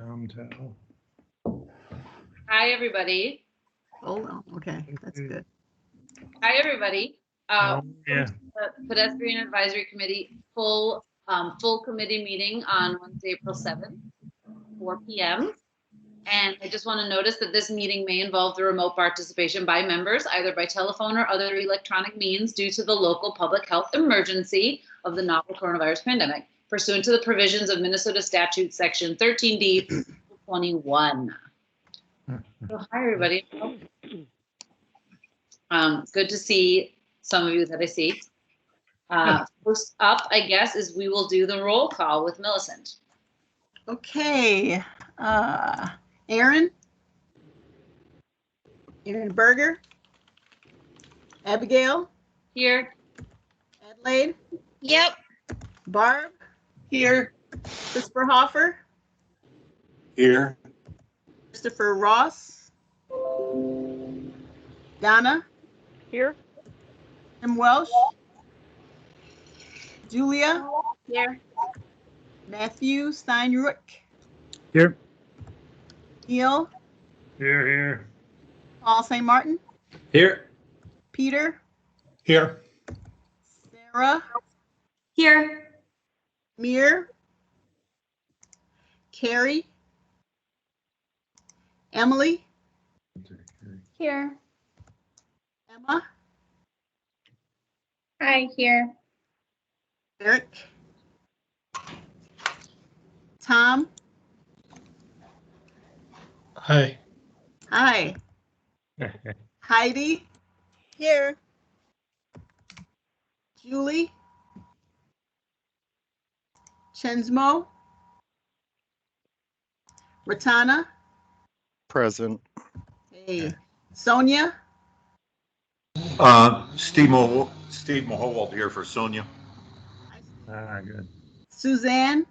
Downtown. Hi, everybody. Hold on. Okay, that's good. Hi, everybody. Yeah. The Pedestrian Advisory Committee full committee meeting on Wednesday, April 7th, 4 p.m. And I just want to notice that this meeting may involve the remote participation by members, either by telephone or other electronic means, due to the local public health emergency of the novel coronavirus pandemic, pursuant to the provisions of Minnesota Statute Section 13D 21. So hi, everybody. Good to see some of you that I see. First up, I guess, is we will do the roll call with Millicent. Okay, Aaron Berger, Abigail, Here. Adelaide, Yep. Barb, Here. Christopher Hoffer, Here. Christopher Ross, Donna, Here. Tim Welsh, Julia, Here. Matthew Steinruck, Here. Neil, Here. Paul St. Martin, Here. Peter, Here. Sarah, Here. Mir, Carrie, Emily, Here. Emma, Hi, here. Eric, Tom, Hi. hi, Heidi, here, Julie, Chensmo, Ratana, Present. hey, Sonia, Steve Mahowald here for Sonia. Good. Suzanne,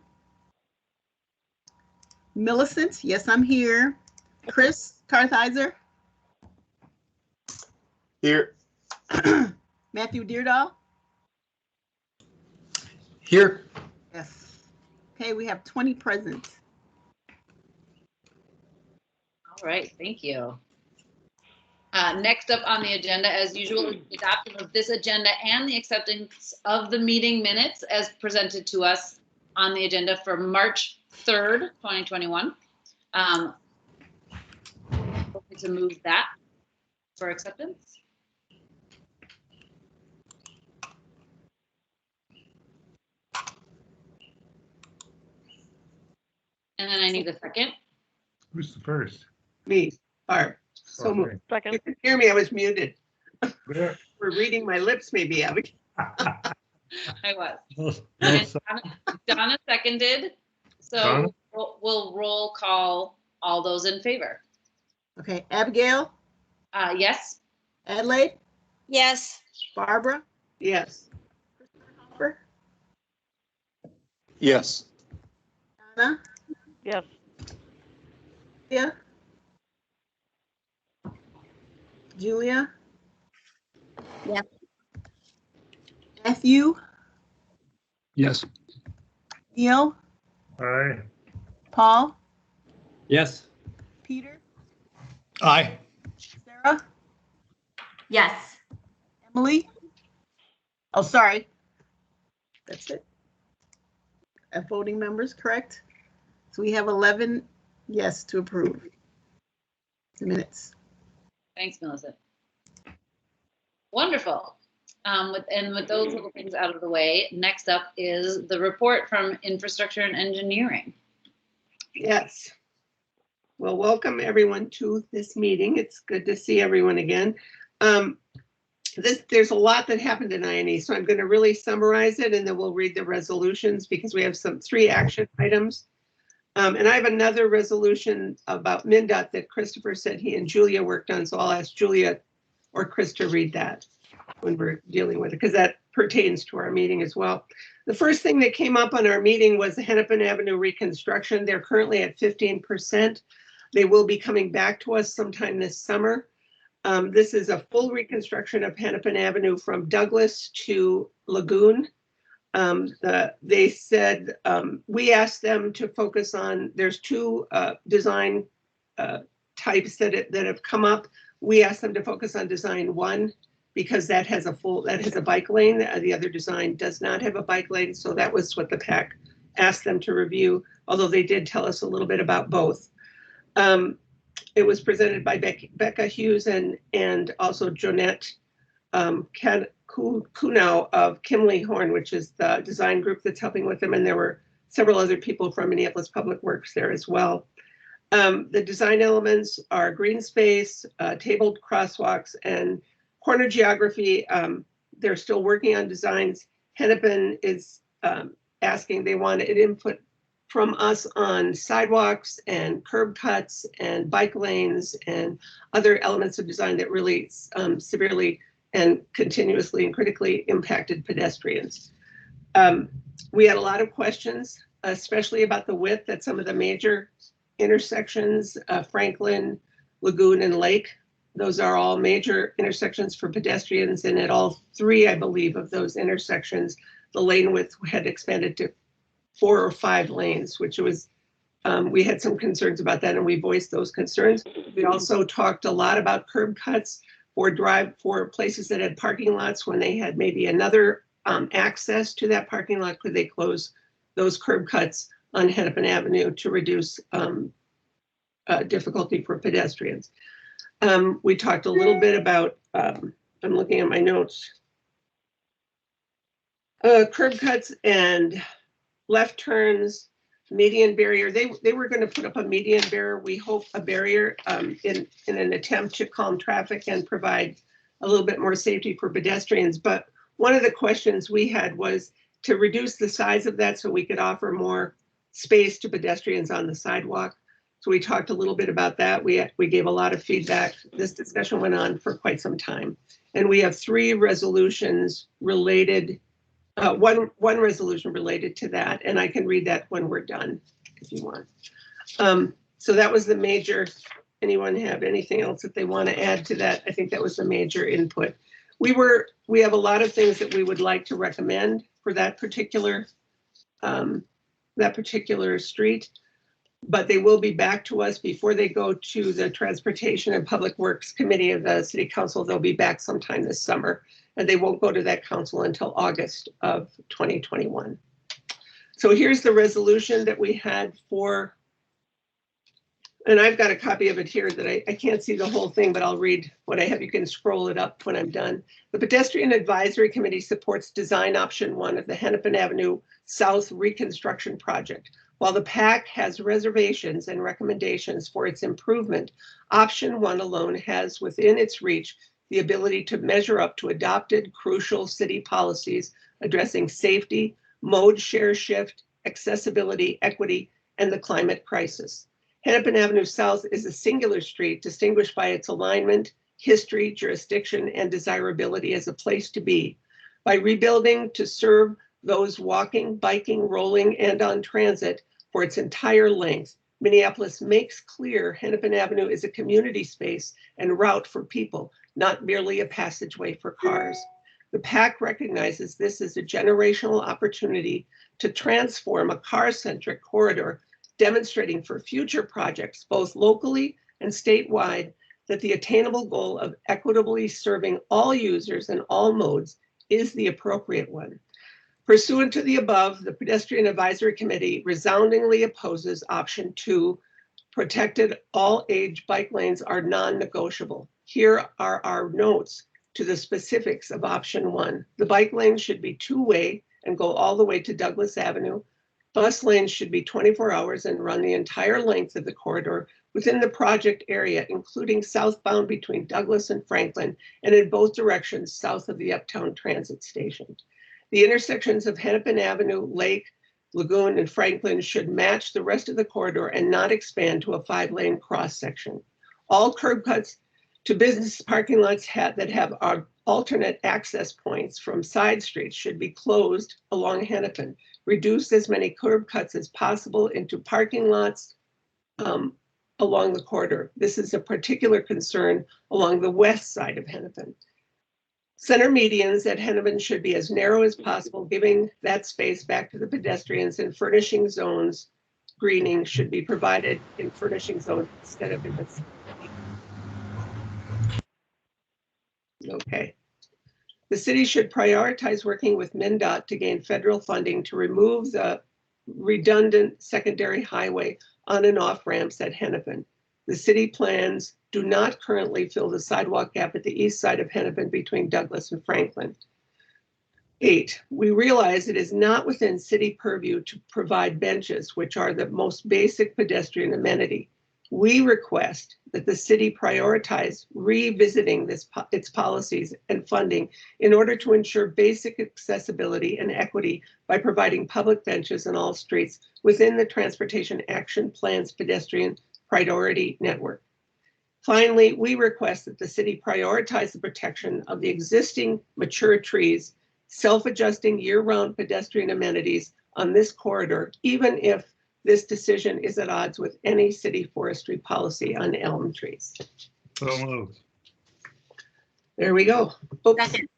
Millicent, yes, I'm here, Chris Kartheiser, Here. Matthew Deardahl, Here. yes. Okay, we have 20 present. All right, thank you. Next up on the agenda, as usual, is the adoption of this agenda and the acceptance of the meeting minutes as presented to us on the agenda for March 3rd, 2021. Hoping to move that for acceptance. And then I need a second. Who's the first? Me, Barb. So moved. Okay. You can hear me, I was muted. There. For reading my lips, maybe, Abigail. I was. And Donna seconded. So Donna? we'll roll call all those in favor. Okay, Abigail, Yes. Adelaide, Yes. Barbara, Yes. Hopper, Yes. Donna, Yes. Julia, Yes. Matthew, Yes. Neil, Aye. Paul, Yes. Peter, Aye. Sarah, Yes. Emily. Oh, sorry. That's it. Voting members, correct? So we have 11 yes to approve the minutes. Thanks, Melissa. Wonderful. With those little things out of the way, next up is the report from Infrastructure and Engineering. Yes. Well, welcome everyone to this meeting. It's good to see everyone again. There's a lot that happened in INE, so I'm going to really summarize it and then we'll read the resolutions because we have 3 action items. And I have another resolution about MnDOT that Christopher said he and Julia worked on, so I'll ask Julia or Chris to read that when we're dealing with it, because that pertains to our meeting as well. The first thing that came up on our meeting was the Hennepin Avenue reconstruction. They're currently at 15%. They will be coming back to us sometime this summer. This is a full reconstruction of Hennepin Avenue from Douglas to Lagoon. They said, we asked them to focus on, there's two design types that have come up. We asked them to focus on design 1 because that has a bike lane. The other design does not have a bike lane. So that was what the PAC asked them to review, although they did tell us a little bit about both. It was presented by Becca Hughes and also Jonette Kunow of Kimley Horn, which is the design group that's helping with them. And there were several other people from Minneapolis Public Works there as well. The design elements are green space, tabled crosswalks, and corner geography. They're still working on designs. Hennepin is asking, they want an input from us on sidewalks and curb cuts and bike lanes and other elements of design that really severely and continuously and critically impacted pedestrians. We had a lot of questions, especially about the width at some of the major intersections, Franklin, Lagoon, and Lake. Those are all major intersections for pedestrians, and at all 3, I believe, of those intersections, the lane width had expanded to 4 or 5 lanes, which was, we had some concerns about that, and we voiced those concerns. We also talked a lot about curb cuts for places that had parking lots when they had maybe another access to that parking lot. Could they close those curb cuts on Hennepin Avenue to reduce difficulty for pedestrians? We talked a little bit about, I'm looking at my notes, curb cuts and left turns, median barrier. They were going to put up a median barrier. We hope a barrier in an attempt to calm traffic and provide a little bit more safety for pedestrians. But one of the questions we had was to reduce the size of that so we could offer more space to pedestrians on the sidewalk. So we talked a little bit about that. We gave a lot of feedback. This discussion went on for quite some time. And we have 3 resolutions related, one resolution related to that, and I can read that when we're done if you want. So that was the major. Anyone have anything else that they want to add to that? I think that was the major input. We have a lot of things that we would like to recommend for that particular street, but they will be back to us before they go to the Transportation and Public Works Committee of the City Council. They'll be back sometime this summer, and they won't go to that council until August of 2021. So here's the resolution that we had for, and I've got a copy of it here that I can't see the whole thing, but I'll read what I have. You can scroll it up when I'm done. The Pedestrian Advisory Committee supports design option 1 of the Hennepin Avenue South Reconstruction Project. While the PAC has reservations and recommendations for its improvement, option 1 alone has within its reach the ability to measure up to adopted crucial city policies addressing safety, mode share shift, accessibility, equity, and the climate crisis. Hennepin Avenue South is a singular street distinguished by its alignment, history, jurisdiction, and desirability as a place to be. By rebuilding to serve those walking, biking, rolling, and on transit for its entire length, Minneapolis makes clear Hennepin Avenue is a community space and route for people, not merely a passageway for cars. The PAC recognizes this as a generational opportunity to transform a car-centric corridor, demonstrating for future projects, both locally and statewide, that the attainable goal of equitably serving all users and all modes is the appropriate one. Pursuant to the above, the Pedestrian Advisory Committee resoundingly opposes option 2. Protected all-age bike lanes are non-negotiable. Here are our notes to the specifics of option 1. The bike lane should be 2-way and go all the way to Douglas Avenue. Bus lanes should be 24 hours and run the entire length of the corridor within the project area, including southbound between Douglas and Franklin, and in both directions south of the Uptown Transit Station. The intersections of Hennepin Avenue, Lake, Lagoon, and Franklin should match the rest of the corridor and not expand to a 5-lane cross section. All curb cuts to business parking lots that have alternate access points from side streets should be closed along Hennepin. Reduce as many curb cuts as possible into parking lots along the corridor. This is a particular concern along the west side of Hennepin. Center medians at Hennepin should be as narrow as possible, giving that space back to the pedestrians, and furnishing zones. Greening should be provided in furnishing zones instead of in the. Okay. The city should prioritize working with MnDOT to gain federal funding to remove the redundant secondary highway on and off ramps at Hennepin. The city plans do not currently fill the sidewalk gap at the east side of Hennepin between Douglas and Franklin. 8, we realize it is not within city purview to provide benches, which are the most basic pedestrian amenity. We request that the city prioritize revisiting its policies and funding in order to ensure basic accessibility and equity by providing public benches in all streets within the Transportation Action Plan's pedestrian priority network. Finally, we request that the city prioritize the protection of the existing mature trees, self-adjusting year-round pedestrian amenities on this corridor, even if this decision is at odds with any city forestry policy on elm trees. So moved. There we go. Oops. Second.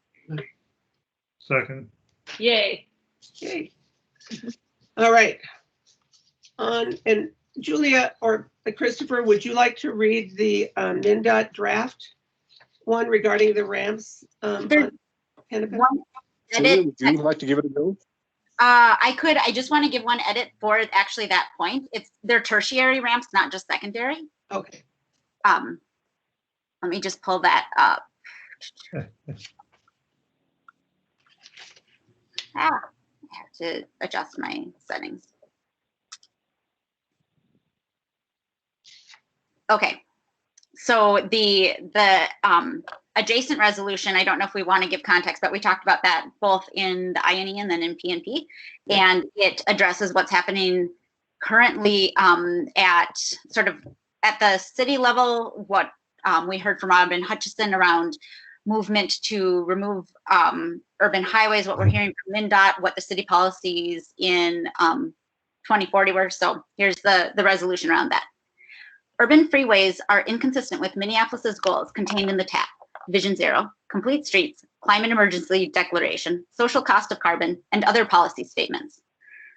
Second. Yay. Okay. All right. And Julia or Christopher, would you like to read the MnDOT draft one regarding the ramps? On Hennepin? One Julia, edit. would you like to give it a go? I could. I just want to give one edit for actually that point. They're tertiary ramps, not just secondary. Okay. Let me just pull that up. I have to adjust my settings. Okay, so the adjacent resolution, I don't know if we want to give context, but we talked about that both in the INE and then in PNP, and it addresses what's happening currently at the city level, what we heard from Robin Hutchison around movement to remove urban highways, what we're hearing from MnDOT, what the city policies in 2040 were. So here's the resolution around that. Urban freeways are inconsistent with Minneapolis's goals contained in the TAP, Vision Zero, Complete Streets, Climate Emergency Declaration, Social Cost of Carbon, and other policy statements.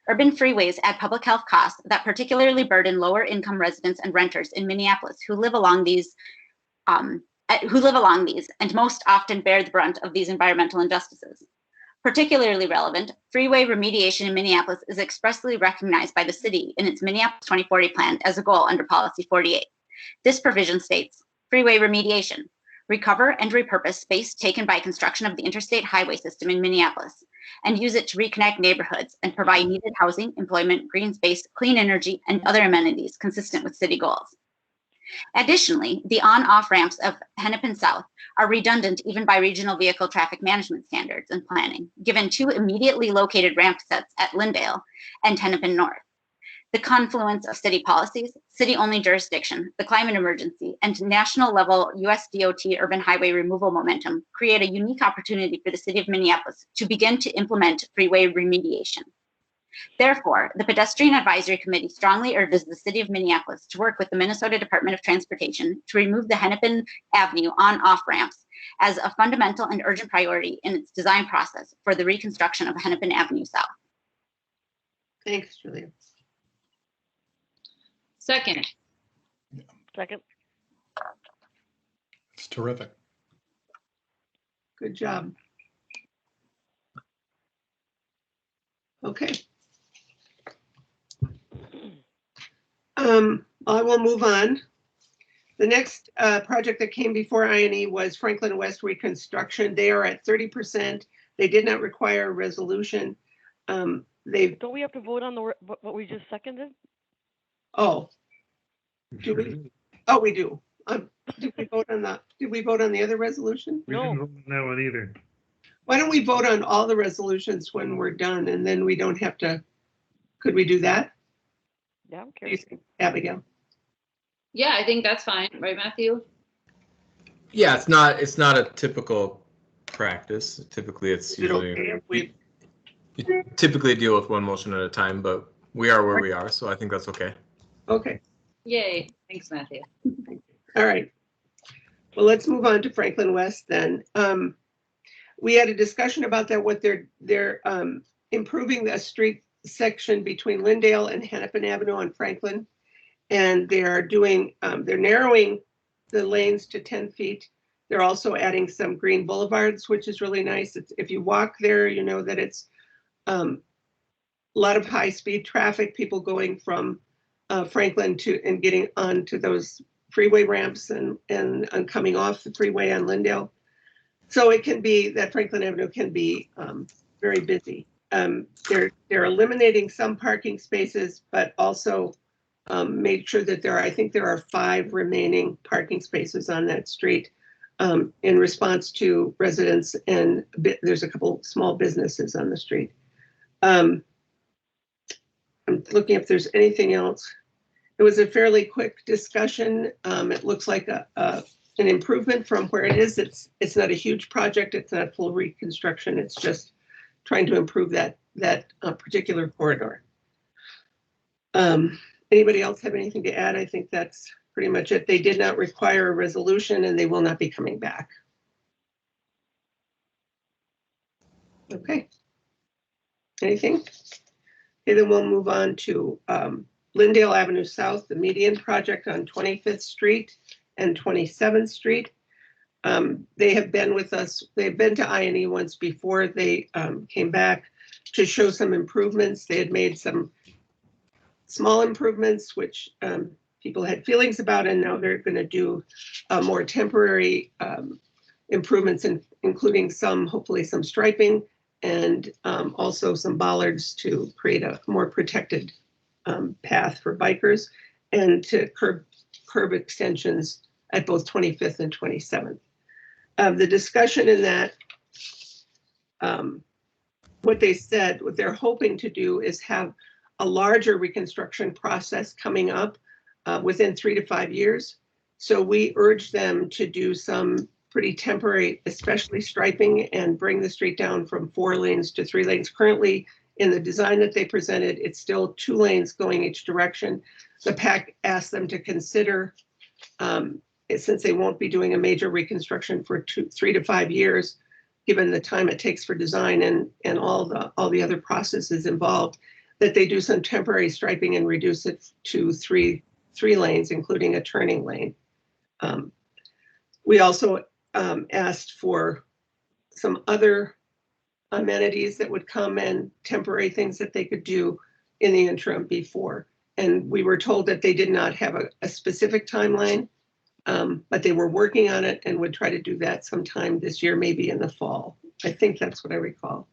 Urban freeways add public health costs that particularly burden lower income residents and renters in Minneapolis who live along these and most often bear the brunt of these environmental injustices. Particularly relevant, freeway remediation in Minneapolis is expressly recognized by the city in its Minneapolis 2040 plan as a goal under Policy 48. This provision states, freeway remediation, recover and repurpose space taken by construction of the interstate highway system in Minneapolis, and use it to reconnect neighborhoods and provide needed housing, employment, green space, clean energy, and other amenities consistent with city goals. Additionally, the on-off ramps of Hennepin South are redundant even by regional vehicle traffic management standards and planning, given 2 immediately located ramp sets at Lindale and Hennepin North. The confluence of city policies, city-only jurisdiction, the climate emergency, and national-level US DOT urban highway removal momentum create a unique opportunity for the city of Minneapolis to begin to implement freeway remediation. Therefore, the Pedestrian Advisory Committee strongly urges the City of Minneapolis to work with the Minnesota Department of Transportation to remove the Hennepin Avenue on-off ramps as a fundamental and urgent priority in its design process for the reconstruction of Hennepin Avenue South. Thanks, Julia. Second. Second. It's terrific. Good job. Okay. I will move on. The next project that came before INE was Franklin West reconstruction. They are at 30%. They did not require a resolution. Don't we have to vote on what we just seconded? Oh, do we? Oh, we do. Did we vote on the other resolution? We didn't vote on that one either. Why don't we vote on all the resolutions when we're done, and then we don't have to, could we do that? Yeah, I'm curious. Abigail? Yeah, I think that's fine, right, Matthew? Yeah, it's not a typical practice. Typically, it's Is it usually okay if we, you typically deal with one motion at a time, but we are where we are, so I think that's okay. okay, Yay. Thanks, Matthew. all right. Well, let's move on to Franklin West then. We had a discussion about that, what they're improving the street section between Lindale and Hennepin Avenue on Franklin. And they're narrowing the lanes to 10 feet. They're also adding some green boulevards, which is really nice. If you walk there, you know that it's a lot of high-speed traffic, people going from Franklin and getting onto those freeway ramps and coming off the freeway on Lindale. So it can be that Franklin Avenue can be very busy. They're eliminating some parking spaces, but also made sure that I think there are 5 remaining parking spaces on that street in response to residents, and there's a couple small businesses on the street. I'm looking if there's anything else. It was a fairly quick discussion. It looks like an improvement from where it is. It's not a huge project. It's not full reconstruction. It's just trying to improve that particular corridor. Anybody else have anything to add? I think that's pretty much it. They did not require a resolution and they will not be coming back. Okay. Anything? Okay, then we'll move on to Lindale Avenue South, the median project on 25th Street and 27th Street. They have been with us. They've been to I&E once before. They came back to show some improvements. They had made some small improvements, which people had feelings about, and now they're going to do more temporary improvements, including hopefully some striping, and also some bollards to create a more protected path for bikers, and to curb extensions at both 25th and 27th. The discussion in that, what they said, what they're hoping to do is have a larger reconstruction process coming up within 3 to 5 years. So we urge them to do some pretty temporary, especially striping, and bring the street down from 4 lanes to 3 lanes. Currently, in the design that they presented, it's still 2 lanes going each direction. The PAC asked them to consider, since they won't be doing a major reconstruction for 3 to 5 years, given the time it takes for design and all the other processes involved, that they do some temporary striping and reduce it to 3 lanes, including a turning lane. We also asked for some other amenities that would come, and temporary things that they could do in the interim before. And we were told that they did not have a specific timeline, but they were working on it and would try to do that sometime this year, maybe in the fall. I think that's what I recall.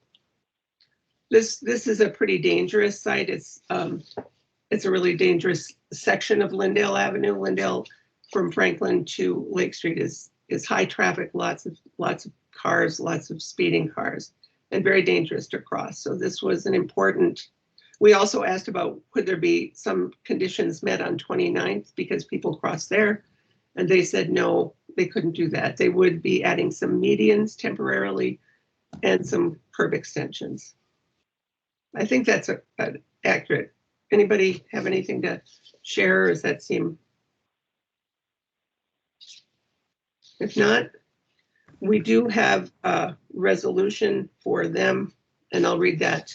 This is a pretty dangerous site. It's a really dangerous section of Lindale Avenue. Lindale from Franklin to Lake Street is high traffic, lots of cars, lots of speeding cars, and very dangerous to cross. So this was an important. We also asked about could there be some conditions met on 29th because people cross there, and they said no, they couldn't do that. They would be adding some medians temporarily and some curb extensions. I think that's accurate. Anybody have anything to share, or does that seem? If not, we do have a resolution for them, and I'll read that.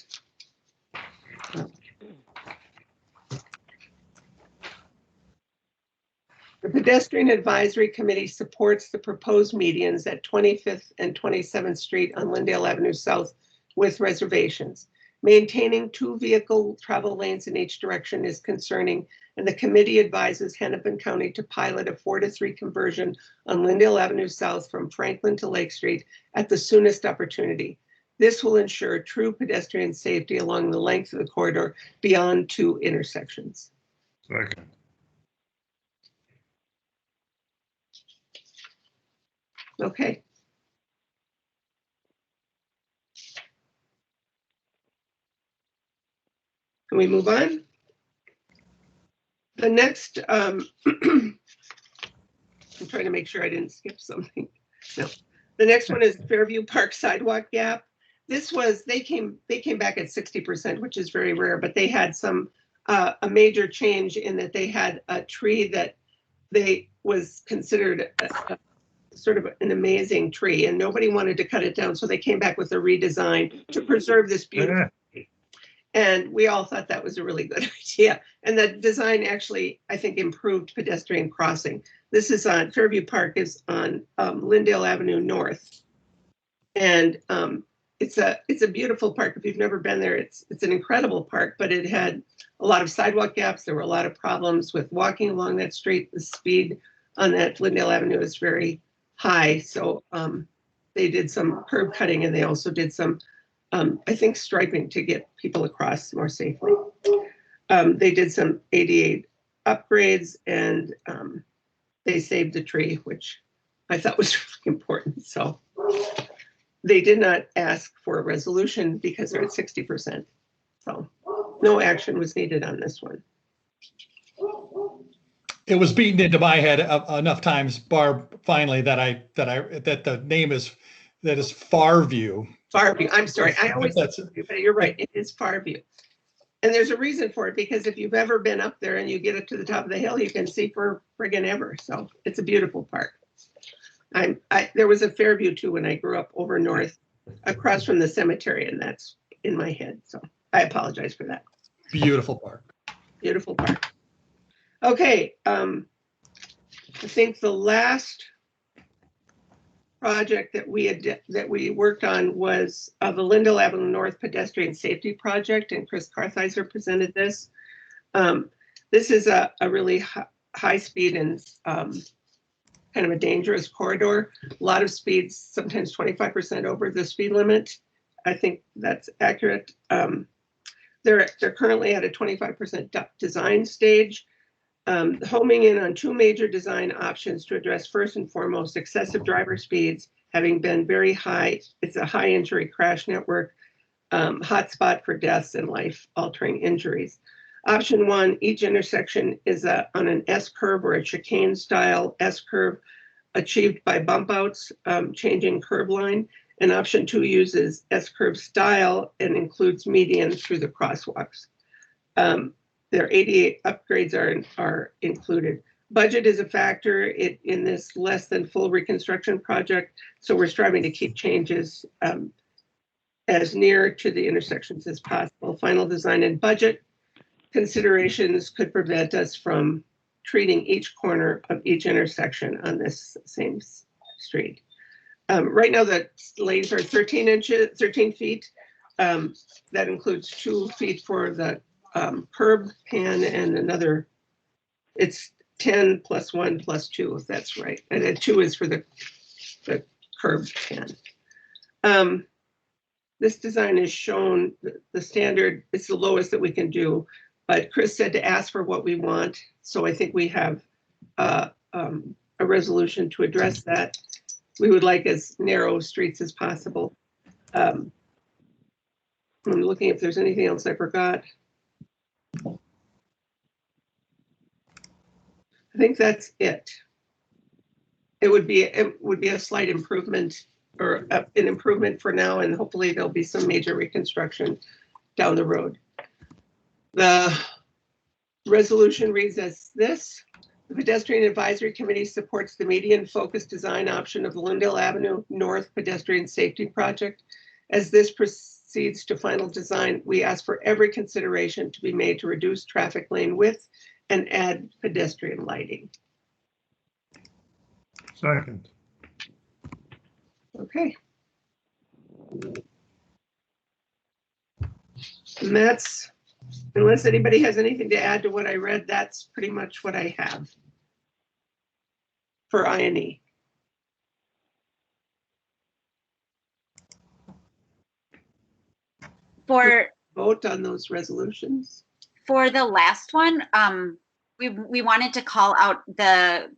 The Pedestrian Advisory Committee supports the proposed medians at 25th and 27th Street on Lindale Avenue South with reservations. Maintaining 2 vehicle travel lanes in each direction is concerning, and the committee advises Hennepin County to pilot a 4-to-3 conversion on Lindale Avenue South from Franklin to Lake Street at the soonest opportunity. This will ensure true pedestrian safety along the length of the corridor beyond 2 intersections. Second. Okay. Can we move on? The next, I'm trying to make sure I didn't skip something. No. The next one is Fairview Park sidewalk gap. This was, they came back at 60%, which is very rare, but they had some, a major change in that they had a tree that they was considered sort of an amazing tree, and nobody wanted to cut it down, so they came back with a redesign to preserve this beautiful tree. And we all thought that was a really good idea. And the design actually, I think, improved pedestrian crossing. This is on Fairview Park, is on Lindale Avenue North. And it's a beautiful park. If you've never been there, it's an incredible park, but it had a lot of sidewalk gaps. There were a lot of problems with walking along that street. The speed on that Lindale Avenue is very high. So they did some curb cutting, and they also did some, I think, striping to get people across more safely. They did some ADA upgrades, and they saved the tree, which I thought was really important. So they did not ask for a resolution because they're at 60%. So no action was needed on this one. It was beaten into my head enough times, Barb, finally, that the name is Farview. Farview, I'm sorry, I always That's- say Farview, but you're right, it is Farview. And there's a reason for it, because if you've ever been up there and you get up to the top of the hill, you can see for friggin' ever. So it's a beautiful park. There was a Fairview too when I grew up over north, across from the cemetery, and that's in my head. So I apologize for that. Beautiful park. Beautiful park. Okay, I think the last project that we worked on was the Lindale Avenue North Pedestrian Safety Project, and Chris Kartheiser presented this. This is a really high speed and kind of a dangerous corridor. A lot of speeds, sometimes 25% over the speed limit. I think that's accurate. They're currently at a 25% design stage. Homing in on two major design options to address, first and foremost, excessive driver speeds having been very high. It's a high injury crash network, hotspot for deaths and life-altering injuries. Option one, each intersection is on an S-curve or a chicane-style S-curve achieved by bump outs, changing curb line. And option two uses S-curve style and includes median through the crosswalks. Their ADA upgrades are included. Budget is a factor in this less than full reconstruction project, so we're striving to keep changes as near to the intersections as possible. Final design and budget considerations could prevent us from treating each corner of each intersection on this same street. Right now, the lanes are 13 feet. That includes 2 feet for the curb pan and another, it's 10 plus 1 plus 2, if that's right. And then 2 is for the curb pan. This design is shown, the standard, it's the lowest that we can do, but Chris said to ask for what we want. So I think we have a resolution to address that. We would like as narrow streets as possible. I'm looking if there's anything else I forgot. I think that's it. It would be a slight improvement, or an improvement for now, and hopefully there'll be some major reconstruction down the road. The resolution reads as this: the Pedestrian Advisory Committee supports the median-focused design option of the Lindale Avenue North Pedestrian Safety Project. As this proceeds to final design, we ask for every consideration to be made to reduce traffic lane width and add pedestrian lighting. Second. Okay. And that's, unless anybody has anything to add to what I read, that's pretty much what I have for I&E. For Vote on those resolutions. For the last one, we wanted to call out the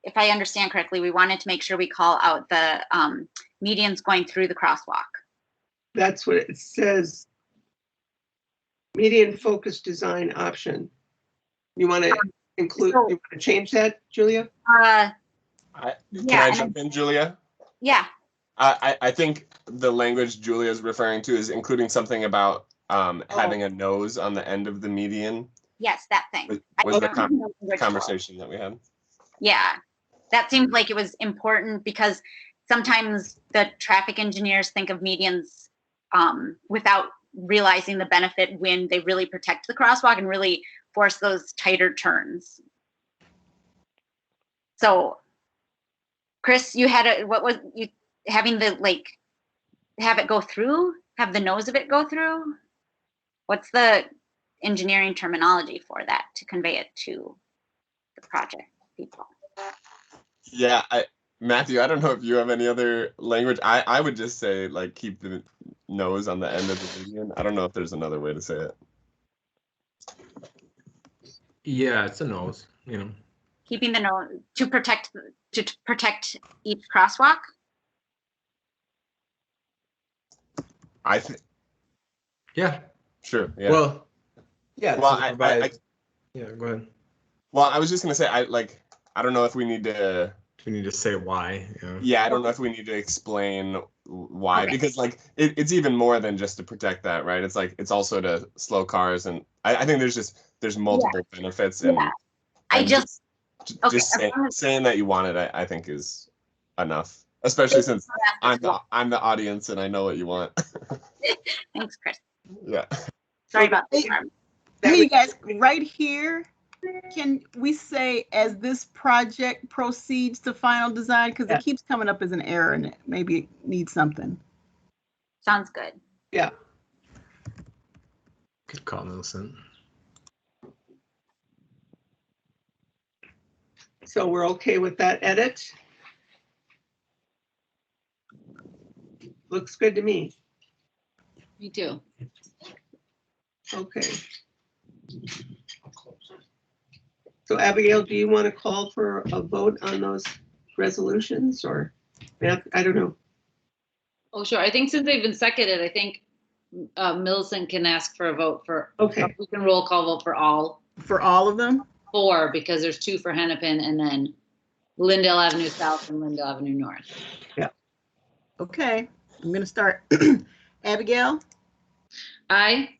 if I understand correctly, we wanted to make sure we call out the medians going through the crosswalk. That's what it says. Median focused design option. You want to include, you want to change that, Julia? Yeah, Can I jump in, Julia? Yeah. I think the language Julia is referring to is including something about having a nose on the end of the median. Yes, that thing. Was the conversation that we had? Yeah. that seemed like it was important because sometimes the traffic engineers think of medians without realizing the benefit when they really protect the crosswalk and really force those tighter turns. So, Chris, you had what was you having the have it go through, have the nose of it go through? What's the engineering terminology for that to convey it to the project people? Yeah, Matthew, I don't know if you have any other language. I would just say like keep the nose on the end of the median. I don't know if there's another way to say it. Yeah, it's a nose, Keeping the nose to protect each crosswalk. I think. Yeah. Sure. Yeah. Well, Yeah. Well, yeah, go ahead. Well, I was just gonna say I don't know if we need to. We need to say why. Yeah, I don't know if we need to explain why, because it's even more than just to protect that, right? It's like it's also to slow cars, and I think there's multiple benefits, and, I just saying that you want it, I think is enough, especially since I'm the audience and I know what you want. Thanks, Chris. Yeah. Sorry about that. Hey, you guys, right here, can we say as this project proceeds to final design? Because it keeps coming up as an error and maybe it needs something. Sounds good. Yeah. Good call, Millicent. So we're okay with that edit? Looks good to me. Me too. Okay. So Abigail, do you want to call for a vote on those resolutions, or I don't know. Oh, sure. I think since they've been seconded, I think Millicent can ask for a vote for. Okay. We can roll call vote for all. For all of them? 4, because there's 2 for Hennepin and then Lindale Avenue South and Lindale Avenue North. Yeah. Okay, I'm gonna start. Abigail? Aye.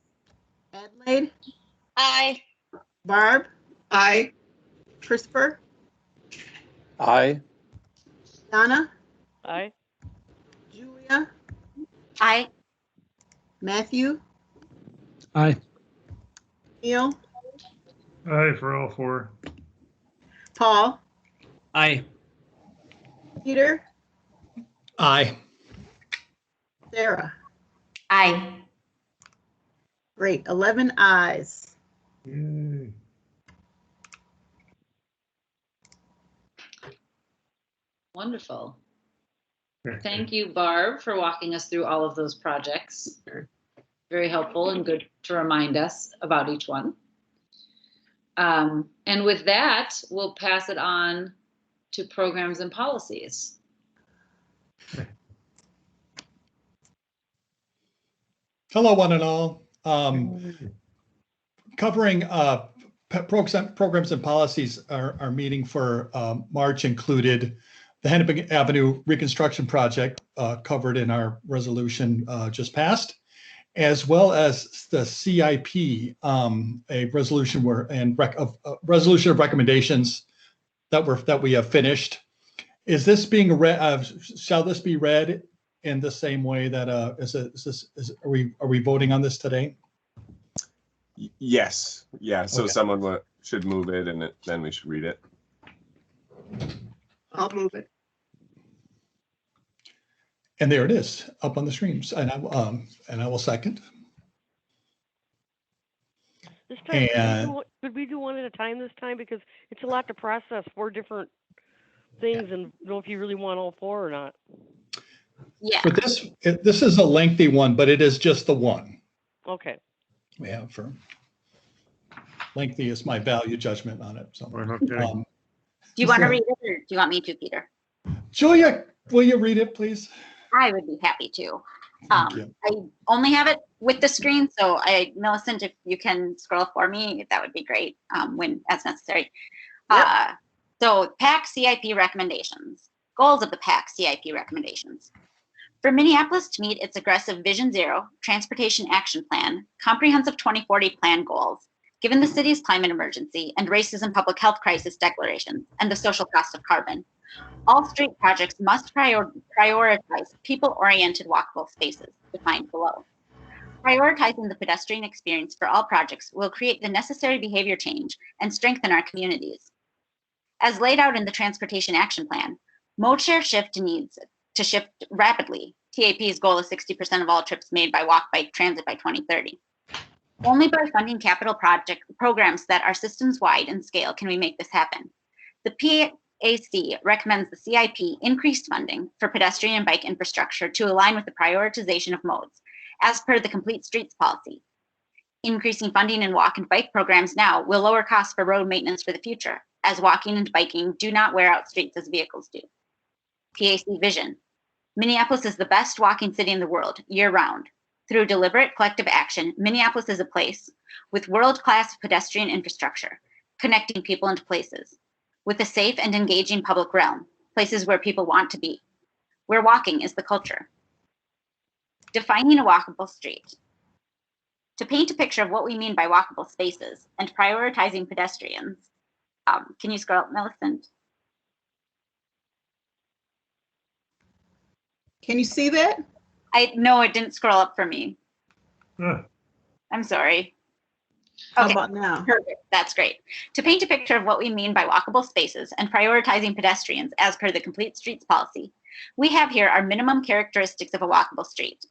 Adelaide? Aye. Barb? Aye. Christopher? Aye. Donna? Aye. Julia? Aye. Matthew? Aye. Neil? Aye for all 4. Paul? Aye. Peter? Aye. Sarah? Aye. Great, 11 ayes. Yay. Wonderful. Thank you, Barb, for walking us through all of those projects. Very helpful and good to remind us about each one. And with that, we'll pass it on to programs and policies. Hello, one and all. Covering programs and policies, our meeting for March included the Hennepin Avenue reconstruction project covered in our resolution just passed, as well as the CIP, a resolution resolution of recommendations that we have finished. Is this being read? Shall this be read in the same way that are we voting on this today? Yes. Yeah. So Okay. someone should move it, and then we should read it. I'll move it. And there it is up on the screens, and I will second. This time, And- could we do one at a time this time? Because it's a lot to process, 4 different things, and know if you really want all 4 or not. Yeah. For this is a lengthy one, but it is just the one Okay. we have for lengthy is my value judgment on it. So, Okay. Do you want to read it, or do you want me to, Peter? Julia, will you read it, please? I would be happy to. Thank you. I only have it with the screen, so Millicent, if you can scroll for me, that would be great when as necessary. Yep. So PAC CIP recommendations, goals of the PAC CIP recommendations. For Minneapolis to meet its aggressive Vision Zero, Transportation Action Plan, Comprehensive 2040 Plan goals, given the city's climate emergency and racism public health crisis declarations and the social cost of carbon, All street projects must prioritize people-oriented walkable spaces defined below. Prioritizing the pedestrian experience for all projects will create the necessary behavior change and strengthen our communities. As laid out in the Transportation Action Plan, mode share shift needs to shift rapidly. TAP's goal is 60% of all trips made by walk, bike, transit by 2030. Only by funding capital project programs that are systems-wide in scale can we make this happen. The PAC recommends the CIP increased funding for pedestrian and bike infrastructure to align with the prioritization of modes, as per the Complete Streets policy. Increasing funding in walk and bike programs now will lower costs for road maintenance for the future, as walking and biking do not wear out streets as vehicles do. PAC vision. Minneapolis is the best walking city in the world, year-round. Through deliberate collective action, Minneapolis is a place with world-class pedestrian infrastructure, connecting people and places, with a safe and engaging public realm, places where people want to be, where walking is the culture. Defining a walkable street. To paint a picture of what we mean by walkable spaces and prioritizing pedestrians, can you scroll up, Millicent? Can you see that? No, it didn't scroll up for me. Huh. I'm sorry. How Okay, about now? perfect. That's great. To paint a picture of what we mean by walkable spaces and prioritizing pedestrians as per the Complete Streets policy, we have here our minimum characteristics of a walkable street.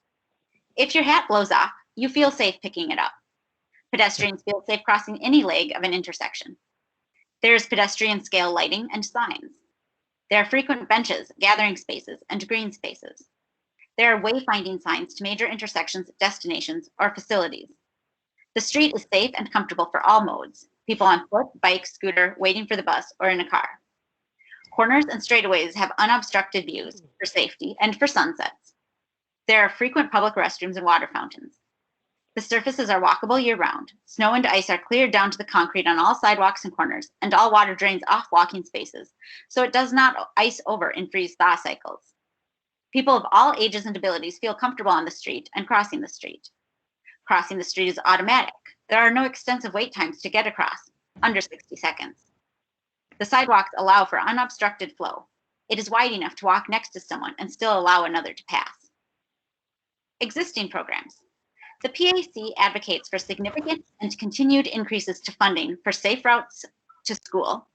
If your hat blows off, you feel safe picking it up. Pedestrians feel safe crossing any leg of an intersection. There is pedestrian scale lighting and signs. There are frequent benches, gathering spaces, and green spaces. There are wayfinding signs to major intersections, destinations, or facilities. The street is safe and comfortable for all modes, people on foot, bike, scooter, waiting for the bus, or in a car. Corners and straightaways have unobstructed views for safety and for sunsets. There are frequent public restrooms and water fountains. The surfaces are walkable year-round. Snow and ice are cleared down to the concrete on all sidewalks and corners, and all water drains off walking spaces, so it does not ice over in freeze-thaw cycles. People of all ages and abilities feel comfortable on the street and crossing the street. Crossing the street is automatic. There are no extensive wait times to get across, under 60 seconds. The sidewalks allow for unobstructed flow. It is wide enough to walk next to someone and still allow another to pass. Existing programs. The PAC advocates for significant and continued increases to funding for Safe Routes to School,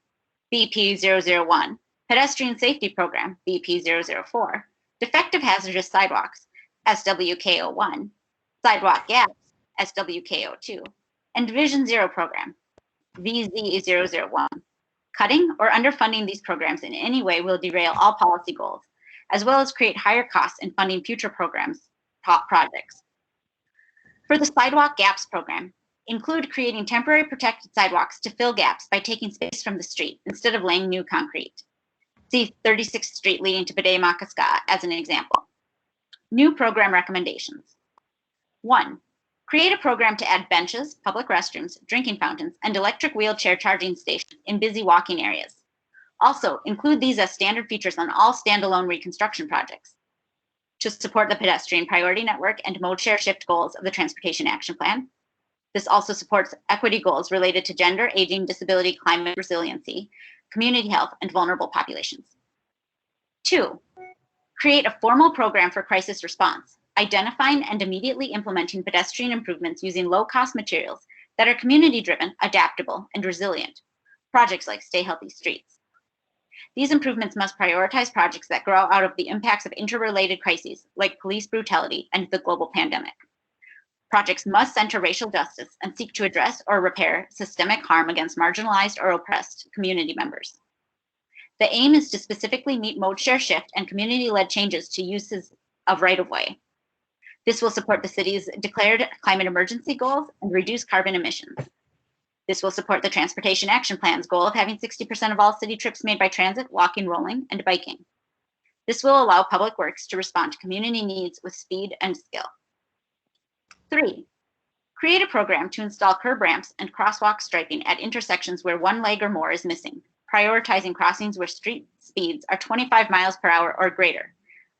BP001, Pedestrian Safety Program, BP004, Defective Hazardous Sidewalks, SWK01, Sidewalk Gaps, SWK02, and Vision Zero Program, VZ001. Cutting or underfunding these programs in any way will derail all policy goals, as well as create higher costs in funding future programs, projects. For the Sidewalk Gaps program, include creating temporary protected sidewalks to fill gaps by taking space from the street instead of laying new concrete. See 36th Street leading to Bede-Makaska as an example. New program recommendations. 1. Create a program to add benches, public restrooms, drinking fountains, and electric wheelchair charging stations in busy walking areas. Also, include these as standard features on all standalone reconstruction projects. To support the pedestrian priority network and mode share shift goals of the Transportation Action Plan. This also supports equity goals related to gender, aging, disability, climate resiliency, community health, and vulnerable populations. 2, create a formal program for crisis response, identifying and immediately implementing pedestrian improvements using low-cost materials that are community-driven, adaptable, and resilient. Projects like Stay Healthy Streets. These improvements must prioritize projects that grow out of the impacts of interrelated crises like police brutality and the global pandemic. Projects must center racial justice and seek to address or repair systemic harm against marginalized or oppressed community members. The aim is to specifically meet mode share shift and community-led changes to uses of right-of-way. This will support the city's declared climate emergency goals and reduce carbon emissions. This will support the Transportation Action Plan's goal of having 60% of all city trips made by transit, walking, rolling, and biking. This will allow Public Works to respond to community needs with speed and skill. 3, create a program to install curb ramps and crosswalk striping at intersections where one leg or more is missing, prioritizing crossings where street speeds are 25 miles per hour or greater,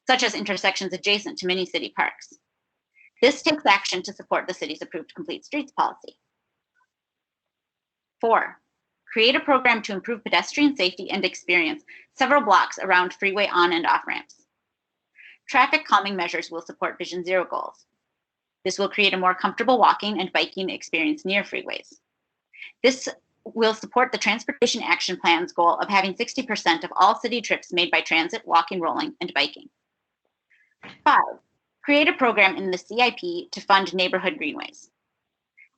such as intersections adjacent to many city parks. This takes action to support the city's approved Complete Streets policy. 4, create a program to improve pedestrian safety and experience several blocks around freeway on and off ramps. Traffic calming measures will support Vision Zero goals. This will create a more comfortable walking and biking experience near freeways. This will support the Transportation Action Plan's goal of having 60% of all city trips made by transit, walking, rolling, and biking. 5, create a program in the CIP to fund neighborhood greenways.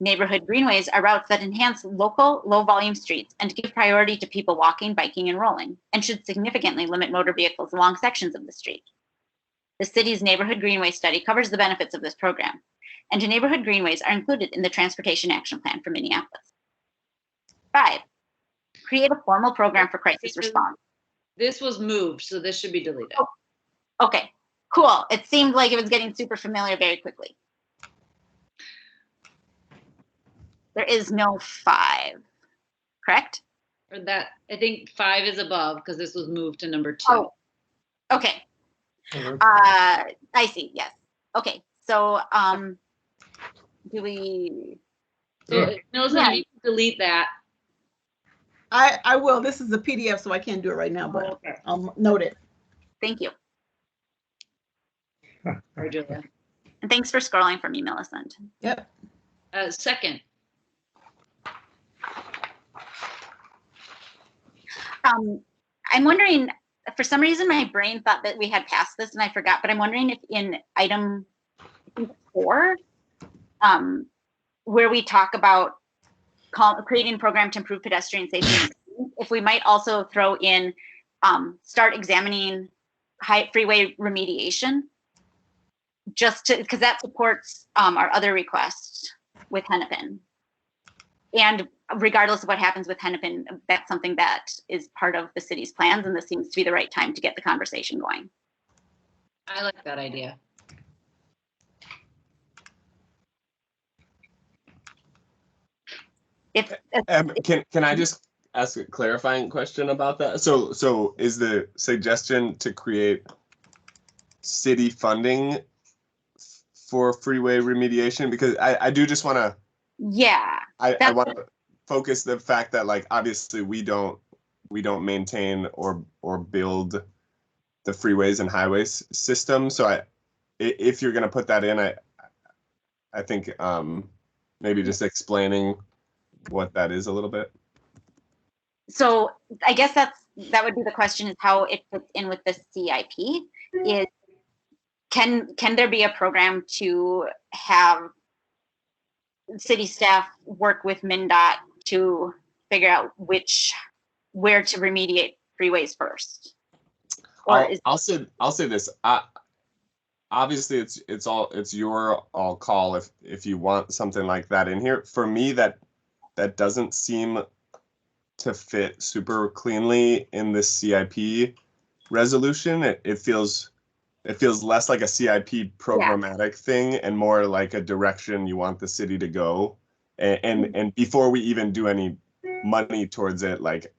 Neighborhood greenways are routes that enhance local, low-volume streets and give priority to people walking, biking, and rolling, and should significantly limit motor vehicles along sections of the street. The city's neighborhood greenway study covers the benefits of this program, and neighborhood greenways are included in the Transportation Action Plan for Minneapolis. 5, create a formal program for crisis response. This was moved, so this should be deleted. Oh, okay, cool. It seemed like it was getting super familiar very quickly. There is no 5, correct? Or that, I think 5 is above because this was moved to number 2. Oh, okay. I see, yes. Okay, so do we? So Melissa, you can delete that. I will. This is a PDF, so I can't do it right now, but Okay. I'll note it. Thank you. Sorry, Julia. And thanks for scrolling for me, Millicent. Yep. Second. I'm wondering, for some reason, my brain thought that we had passed this and I forgot, but I'm wondering if in item 4, where we talk about creating a program to improve pedestrian safety, if we might also throw in start examining freeway remediation, just to, because that supports our other requests with hennepin. And regardless of what happens with hennepin, that's something that is part of the city's plans, and this seems to be the right time to get the conversation going. I like that idea. Can I just ask a clarifying question about that? So is the suggestion to create city funding for freeway remediation? Because I do just want to. Yeah. I want to focus the fact that, like, obviously we don't maintain or build the freeways and highways system. So if you're going to put that in, I think maybe just explaining what that is a little bit. So I guess that would be the question, is how it fits in with the CIP. Is can there be a program to have city staff work with MnDOT to figure out where to remediate freeways first? Or I'll say this. Obviously, it's your all call if you want something like that in here. For me, that doesn't seem to fit super cleanly in this CIP resolution. It feels less like a CIP programmatic thing and more like a direction you want the city to go. And before we even do any money towards it, like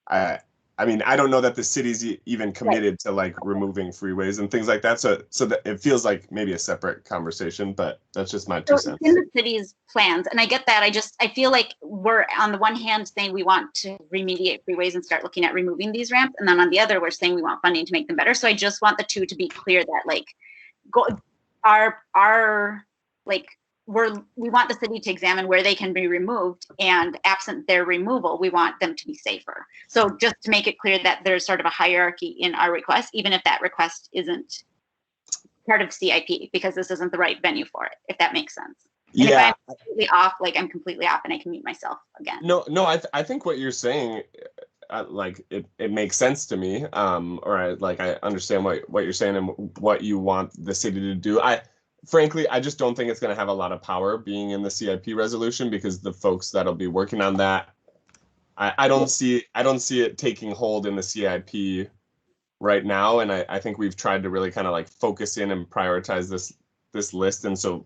I mean, I don't know that the city's even committed to like removing freeways and things like that. So that it feels like maybe a separate conversation, but that's just my 2 cents. In the city's plans, and I get that. I feel like we're on the one hand saying we want to remediate freeways and start looking at removing these ramps, and then on the other we're saying we want funding to make them better. So I just want the two to be clear that we want the city to examine where they can be removed, and absent their removal, we want them to be safer. So just to make it clear that there's sort of a hierarchy in our request, even if that request isn't part of CIP, because this isn't the right venue for it, if that makes sense. And if I'm completely off, I'm completely off and I can mute myself again. No, I think what you're saying, it makes sense to me. I understand what you're saying and what you want the city to do. Frankly, I just don't think it's going to have a lot of power being in the CIP resolution, because the folks that'll be working on that, I don't see it taking hold in the CIP right now. And I think we've tried to really kind of like focus in and prioritize this list. And so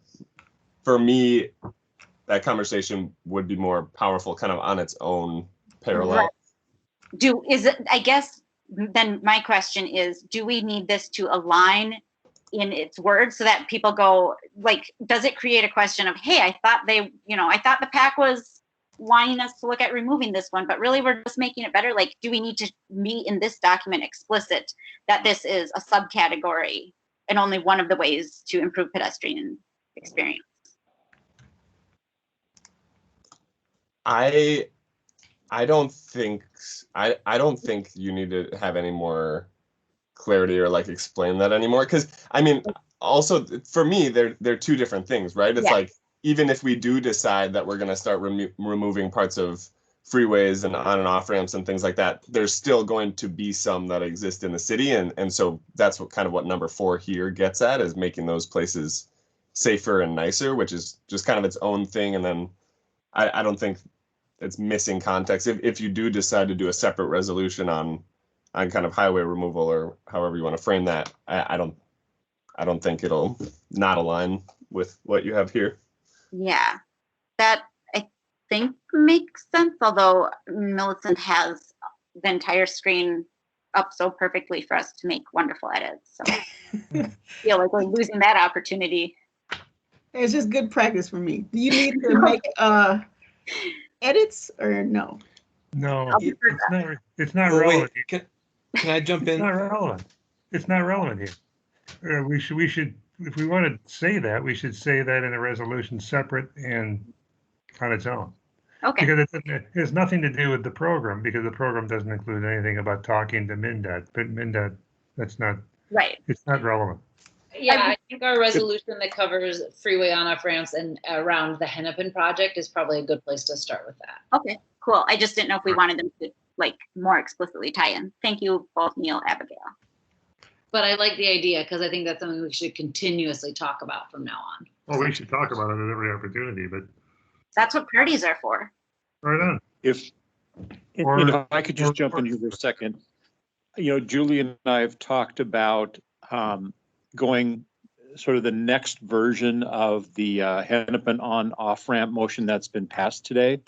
for me, that conversation would be more powerful kind of on its own parallel. Right. I guess then my question is, do we need this to align in its words so that people go, like, does it create a question of, hey, I thought the PAC was wanting us to look at removing this one, but really we're just making it better. Like, do we need to be in this document explicit that this is a subcategory and only one of the ways to improve pedestrian experience? I don't think you need to have any more clarity or like explain that anymore. Because I mean, also for me, they're two different things, right? It's like, even if we do decide that we're going to start removing parts of freeways and on and off ramps and things like that, there's still going to be some that exist in the city. And so that's what number 4 here gets at, is making those places safer and nicer, which is just kind of its own thing. And then I don't think it's missing context. If you do decide to do a separate resolution on kind of highway removal or however you want to frame that, I don't think it'll not align with what you have here. Yeah, that I think makes sense, although Millicent has the entire screen up so perfectly for us to make wonderful edits. So I feel like we're losing that opportunity. It's just good practice for me. Do you need to make edits or no? No, it's not Well, relevant. wait, can I jump It's in? not relevant. It's not relevant here. We should, if we want to say that, we should say that in a resolution separate and on its own. Okay. Because it has nothing to do with the program, because the program doesn't include anything about talking to MnDOT. But MnDOT, it's not relevant. Yeah, I think our resolution that covers freeway on-off ramps and around the Hennepin project is probably a good place to start with that. Okay, cool. I just didn't know if we wanted them to like more explicitly tie in. Thank you both, Neil, Abigail. But I like the idea because I think that's something we should continuously talk about from now on. Well, we should talk about it at every opportunity, but That's what parties are for. right on. If I could just jump in here for a second. Julie and I have talked about going sort of the next version of the Hennepin on-off ramp motion that's been passed today,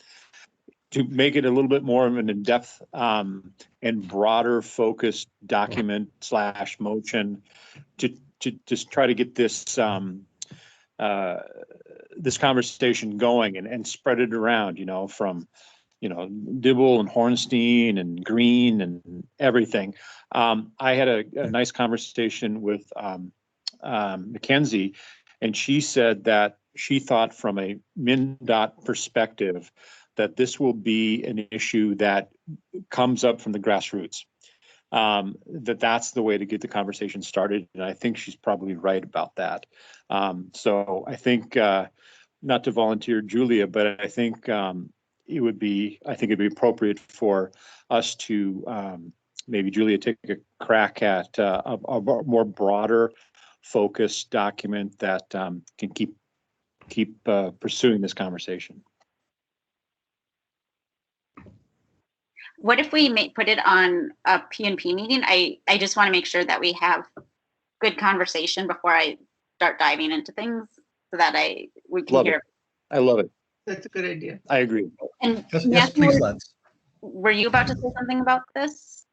to make it a little bit more of an in-depth and broader focused document / motion to just try to get this this conversation going and spread it around, from Dibble and Hornstein and Green and everything. I had a nice conversation with Mackenzie, and she said that she thought from a MnDOT perspective that this will be an issue that comes up from the grassroots, that's the way to get the conversation started. And I think she's probably right about that. So I think, not to volunteer Julia, but I think it'd be appropriate for us to maybe Julia take a crack at a more broader focused document that can keep pursuing this conversation. What if we put it on a P&P meeting? I just want to make sure that we have good conversation before I start diving into things, so that we can hear. I love it. That's a good idea. I agree. And Yes, Matthew, please, Lance. were you about to say something about this,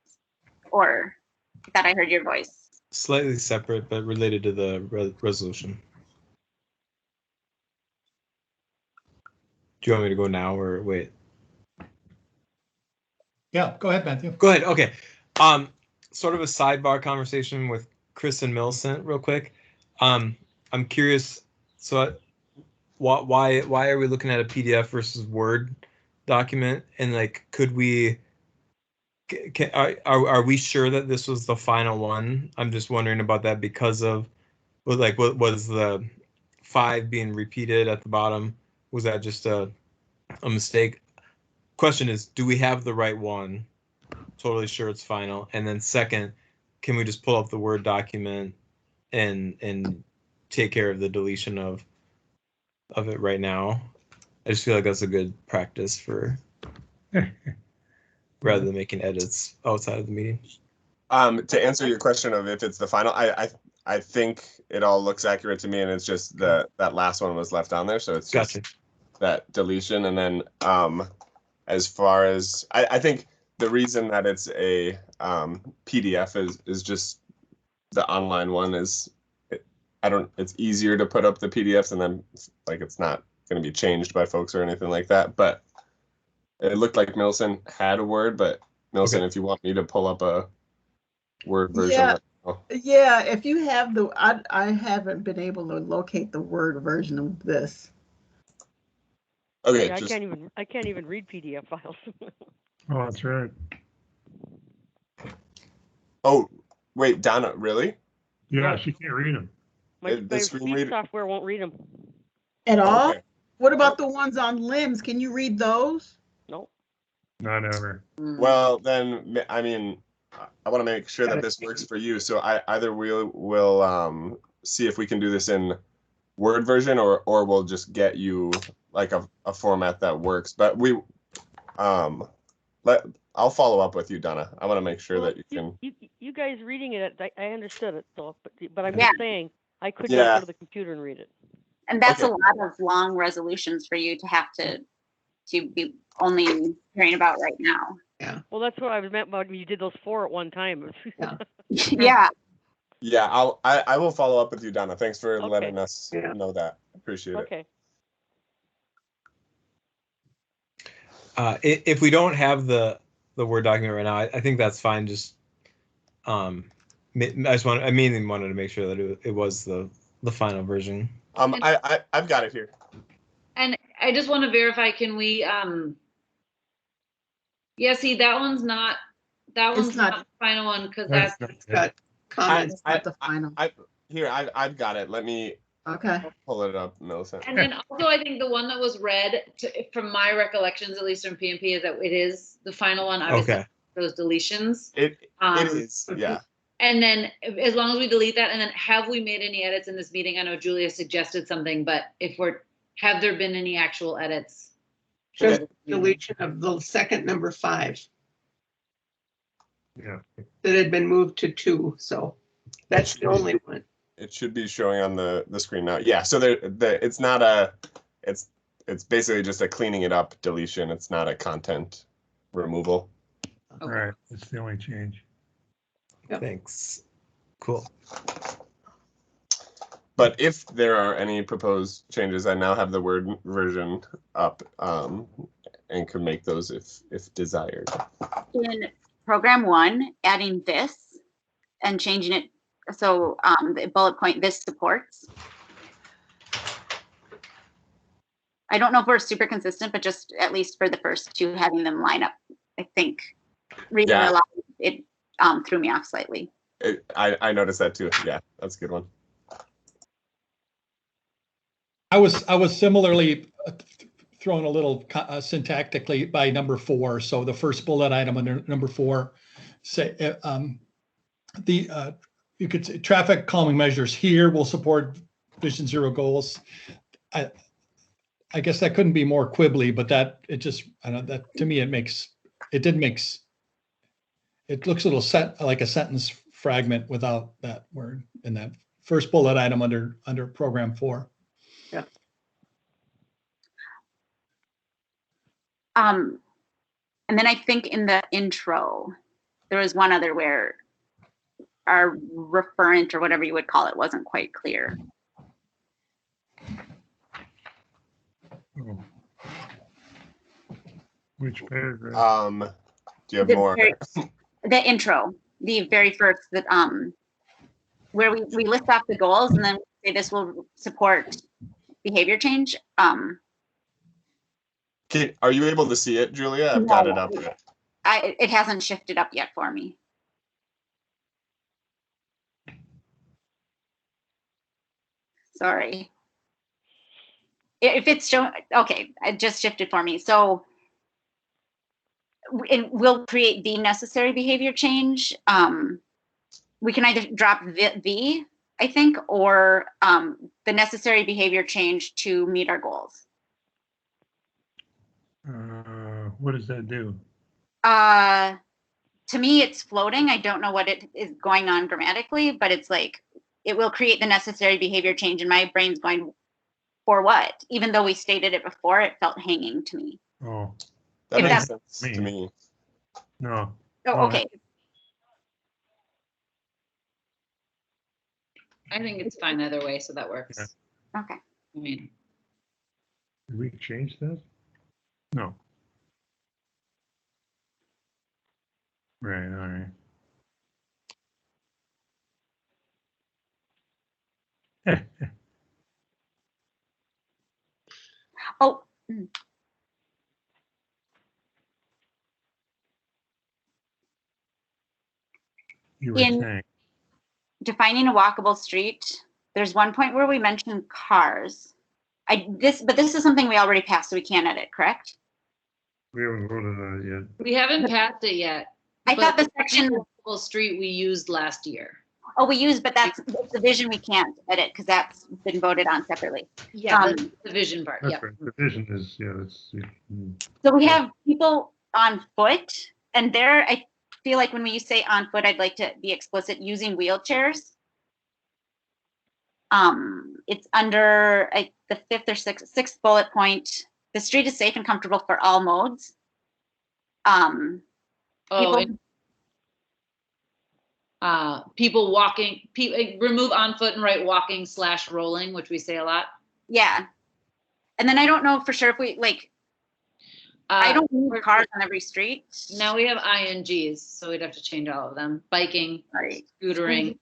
or that I heard your voice? Slightly separate, but related to the resolution. Do you want me to go now or wait? Yeah, go ahead, Matthew. Go ahead. Okay. Sort of a sidebar conversation with Chris and Millicent real quick. I'm curious. So why are we looking at a PDF versus Word document? And like, could we, are we sure that this was the final one? I'm just wondering about that because of what was the 5 being repeated at the bottom? Was that just a mistake? Question is, do we have the right one? Totally sure it's final. And then second, can we just pull up the Word document and take care of the deletion of it right now? I just feel like that's a good practice for rather than making edits outside of the meeting. To answer your question of if it's the final, I think it all looks accurate to me, and it's just that last one was left on there, so it's just that deletion. And then as far as I think the reason that it's a PDF is just the online one is it's easier to put up the PDFs, and then like it's not going to be changed by folks or anything like that. But it looked like Milson had a word, but Milson, Okay. if you want me to pull up a Word version. Yeah. let me know. Yeah, if you have I haven't been able to locate the Word version of this. Okay, Yeah, just I can't even read PDF files. Oh, that's right. oh wait, Donna, really? Yeah, No. she can't read them. My The screen speech reader- software won't read them. At all? Okay. What about the ones on limbs? Can you read those? Nope. Not ever. Well, then I mean, I want to make sure that this works for you. So either we'll see if we can do this in Word version, or we'll just get you like a format that works. But I'll follow up with you, Donna. I want to make sure Well, that you can. You guys reading it, I understood it, so, but I'm Yeah. just saying, I could Yeah. not go to the computer and read it. And that's Okay. a lot of long resolutions for you to have to be only hearing about right now. Well, that's what I was meant about when you did those 4 at one time. Yeah. Yeah. Yeah, I will follow up with you, Donna. Thanks for Okay. letting us Yeah. know that. Appreciate it. Okay. If we don't have the Word document right now, I think that's fine. Just I mainly wanted to make sure that it was the final version. I've got it here. And I just want to verify, can we, yeah, see, that one's not the final one, because that's, It's got comments. It's not the final. I've got it. Let me Okay. pull it up, Millicent. and then also I think the one that was read, from my recollections, at least from PNP, is that it is the final one, obviously, Okay. those deletions. It is, yeah. And then as long as we delete that, and then have we made any edits in this meeting? I know Julia suggested something, but have there been any actual edits? Just deletion of the second number 5 Yeah. that had been moved to 2. So that's the only one. It should be showing on the screen now. Yeah, so it's not it's basically just a cleaning it up deletion. It's not a content removal. All right. That's the only change. Yep. Thanks. Cool. But if there are any proposed changes, I now have the Word version up and can make those if desired. In program 1, adding this and changing it so the bullet point, this supports. I don't know if we're super consistent, but just at least for the first 2, having them line up, I think reading Yeah. a lot, it threw me off slightly. I noticed that too. Yeah, that's a good one. I was similarly thrown a little syntactically by number 4. So the first bullet item under number 4, say you could say traffic calming measures here will support Vision Zero goals. I guess that couldn't be more quibbly, but that to me it looks a little like a sentence fragment without that word in that first bullet item under program 4. Yeah. And then I think in the intro, there was one other where our referent or whatever you would call it wasn't quite clear. Oh. Which paragraph? Do you have more? The intro, the very first that where we list off the goals and then say this will support behavior change. Are you able to see it, Julia? I've got it up. It hasn't shifted up yet for me. Sorry. If it's shown, okay, it just shifted for me. So it will create the necessary behavior change. We can either drop the, I think, or the necessary behavior change to meet our goals. What does that do? To me, it's floating. I don't know what it is going on grammatically, but it's like, it will create the necessary behavior change, and my brain's going, for what? Even though we stated it before, it felt hanging to me. Oh, That If makes that's- sense to me. no. Oh, okay. I think it's fine either way, so that works. Yeah. Okay. I mean, Did we change that? No. Right, all right. Oh, You were In- saying, defining a walkable street, there's one point where we mentioned cars. But this is something we already passed, so we can't edit, correct? we haven't voted on it yet. We haven't passed it yet. I thought the but section, walkable street we used last year. oh, we used, but that's the vision we can't edit because that's been voted on separately. Yeah, that's the vision part, yeah. That's right, the vision is, yeah, that's, So we have people on foot, and there, I feel like when we say on foot, I'd like to be explicit, using wheelchairs. It's under the fifth or sixth bullet point. The street is safe and comfortable for all modes. People walking, remove on foot and write walking / rolling, which we say a lot. Yeah. And then I don't know for sure if we I don't need cars on every street. Now we have INGs, so we'd have to change all of them. Biking, right. Scootering.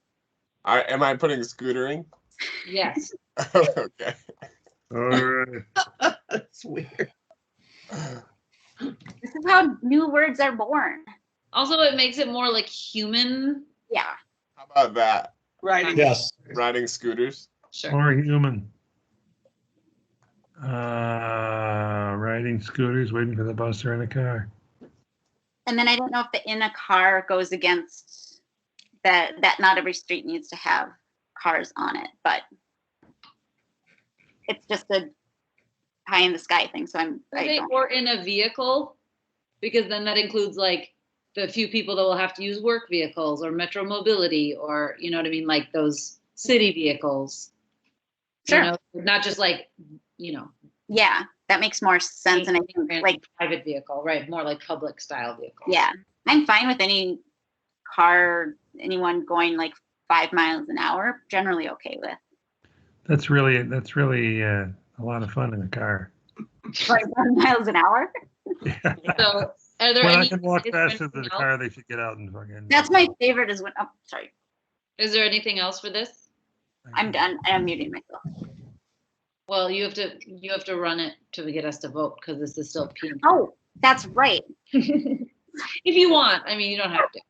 Am I putting scootering? Yes. Okay. all right. That's weird. This is how new words are born. Also, it makes it more like human. Yeah. How about that? Riding. Yes. Riding scooters? Sure. Or human. Riding scooters, waiting for the bus or in a car. And then I don't know if the in a car goes against that not every street needs to have cars on it, but it's just a pie in the sky thing. So or in a vehicle, because then that includes like the few people that will have to use work vehicles or metro mobility, or you know what I mean, like those city vehicles. Sure. You know, not just like, yeah, that makes more sense. And I think like private vehicle, right? More like public style vehicle. Yeah, I'm fine with any car, anyone going like 5 miles an hour. Generally okay with. That's really a lot of fun in a car. Like 5 miles an hour. Yeah. So are there When I any? can walk is there faster than the anything car, else? they should get out and fucking. That's my favorite is when. Oh, sorry. Is there anything else for this? I'm done. I'm muting myself. Well, you have to run it to get us to vote because this is still P. Oh, that's right. If you want, I mean, you don't have to.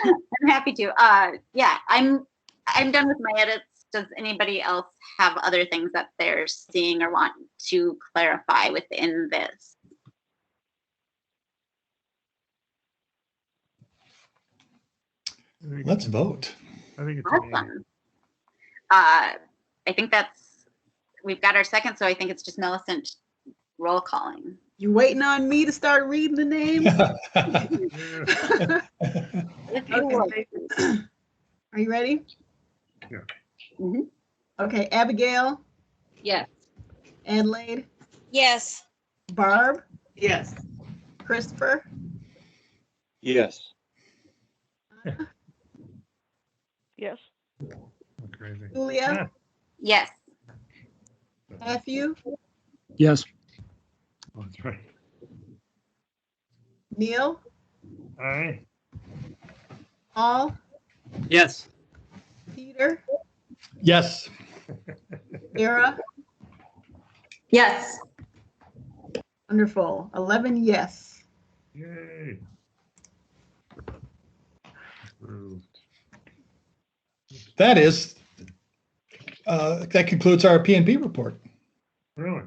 I'm happy to. Yeah, I'm done with my edits. Does anybody else have other things that they're seeing or want to clarify within this? Let's vote. I think it's Awesome. I think we've got our second, so I think it's just Millicent roll calling. You waiting on me to start reading the names? If you would. Are you ready? Yeah. Mm-hmm. Okay, Abigail, Yes. Adelaide, Yes. Barb, Yes. Christopher, Yes. Yes. crazy. Julia, Yes. Matthew, Yes. Oh, that's right. Neil, Aye. Paul, Yes. Peter, Yes. Era. Yes. Wonderful. 11 yes. Yay. Approved. That concludes our P&B report. Really?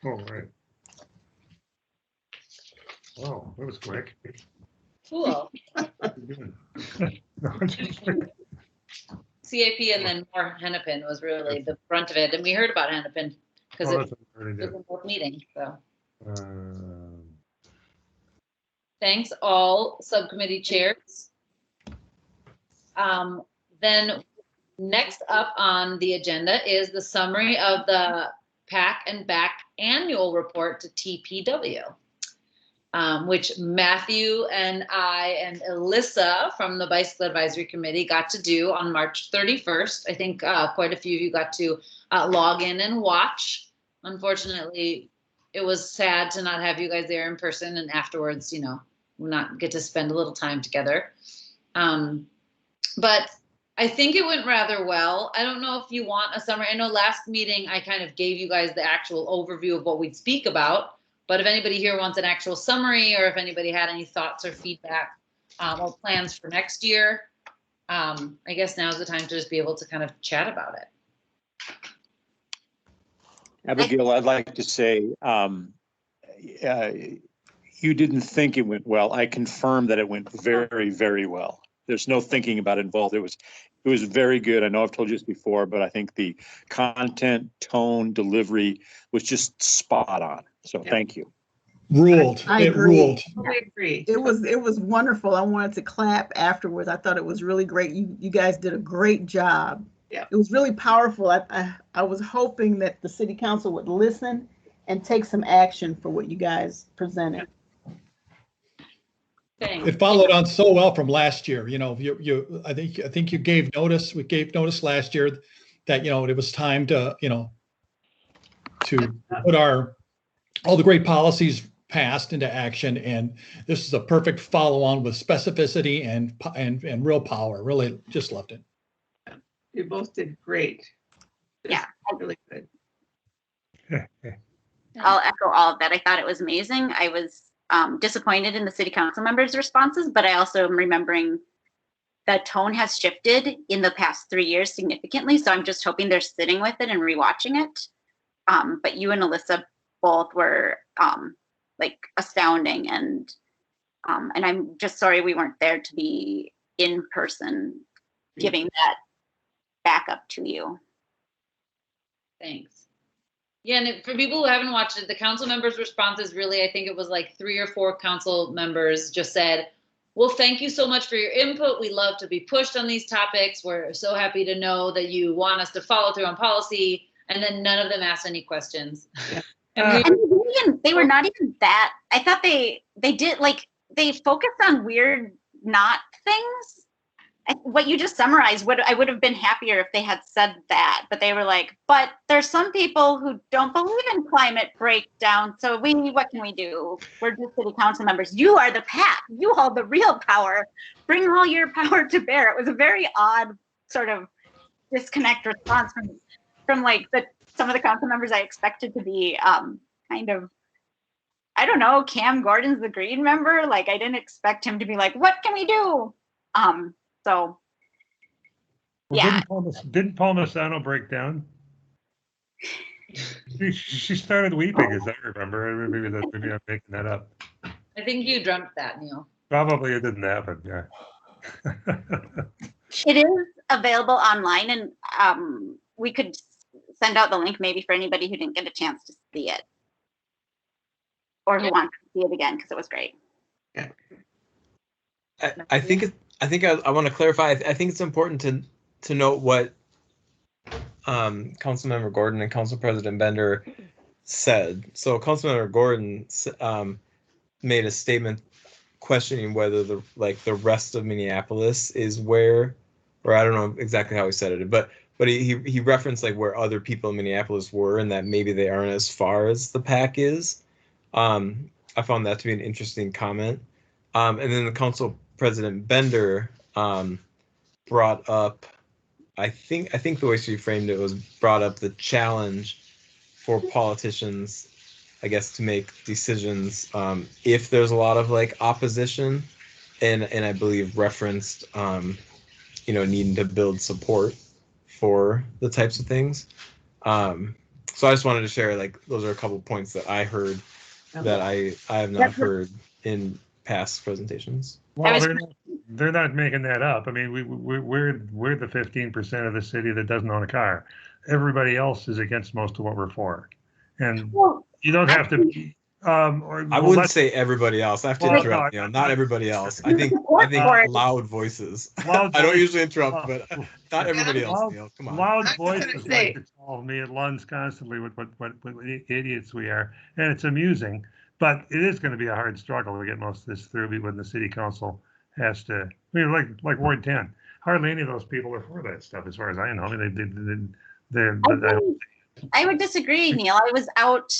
Oh, right. Wow, that was quick. Cool. No, I'm just kidding. CAP and then more hennepin was really the brunt of it, and we heard about hennepin because Oh, it that's what I already was did. in both meetings. So Um, thanks all subcommittee chairs. Then next up on the agenda is the summary of the PAC and BAC annual report to TPW, which Matthew and I and Alyssa from the Bicycle Advisory Committee got to do on March 31st. I think quite a few of you got to log in and watch. Unfortunately, it was sad to not have you guys there in person, and afterwards, not get to spend a little time together. But I think it went rather well. I don't know if you want a summary. I know last meeting I kind of gave you guys the actual overview of what we'd speak about, but if anybody here wants an actual summary, or if anybody had any thoughts or feedback or plans for next year, I guess now's the time to just be able to kind of chat about it. Abigail, I'd like to say, you didn't think it went well. I confirm that it went very, very well. There's no thinking about it involved. It was very good. I know I've told you this before, but I think the content, tone, delivery was just spot on. So thank you. Ruled. I It agree. ruled. I agree. It was wonderful. I wanted to clap afterwards. I thought it was really great. You guys did a great job. Yeah. It was really powerful. I was hoping that the city council would listen and take some action for what you guys presented. Thanks. It followed on so well from last year. You know, I think you gave notice. We gave notice last year that, you know, it was time to, you know, to put all the great policies passed into action. And this is a perfect follow on with specificity and real power. Really just loved it. You both did great. Yeah. Really good. I'll echo all of that. I thought it was amazing. I was disappointed in the city council members' responses, but I also am remembering the tone has shifted in the past 3 years significantly. So I'm just hoping they're sitting with it and rewatching it. But you and Alyssa both were like astounding, and I'm just sorry we weren't there to be in person giving that back up to you. Thanks. Yeah, and for people who haven't watched it, the council members' responses really, I think it was like 3 or 4 council members just said, well, thank you so much for your input. We love to be pushed on these topics. We're so happy to know that you want us to follow through on policy. And then none of them asked any questions. And they were not even that. I thought they did, like, they focused on weird not things. What you just summarized, I would have been happier if they had said that, but they were like, but there's some people who don't believe in climate breakdown, so what can we do? We're just city council members. You are the path. You hold the real power. Bring all your power to bear. It was a very odd sort of disconnect response from like some of the council members I expected to be kind of, I don't know, Cam Gordon's the green member. Like, I didn't expect him to be like, what can we do? So, Well, yeah. Didn't Paul Massano break down? She started weeping, as I remember. Maybe I'm making that up. I think you dreamt that, Neil. Probably it didn't happen. Yeah. It is available online, and we could send out the link maybe for anybody who didn't get a chance to see it, or who wants to see it again, because it was great. Yeah. I think I want to clarify. I think it's important to note what Councilmember Gordon and Council President Bender said. So Councilmember Gordon made a statement questioning whether the rest of Minneapolis is where, or I don't know exactly how he said it, but he referenced like where other people in Minneapolis were, and that maybe they aren't as far as the pack is. I found that to be an interesting comment. And then the Council President Bender brought up, I think the way she framed it was brought up the challenge for politicians, I guess, to make decisions if there's a lot of like opposition, and I believe referenced needing to build support for the types of things. So I just wanted to share, like, those are a couple points that I heard that I have not heard in past presentations. Well, they're not making that up. I mean, we're the 15% of the city that doesn't own a car. Everybody else is against most of what we're for, and you don't have to. I wouldn't say everybody else. I have to interrupt. Not everybody else. I think loud voices. I don't usually interrupt, but not everybody else. Come on. Loud voices like to tell me at lunch constantly what idiots we are, and it's amusing. But it is going to be a hard struggle to get most of this through when the city council has to. I mean, like Ward 10, hardly any of those people are for that stuff, as far as I know. I mean, I would disagree, Neil. I was out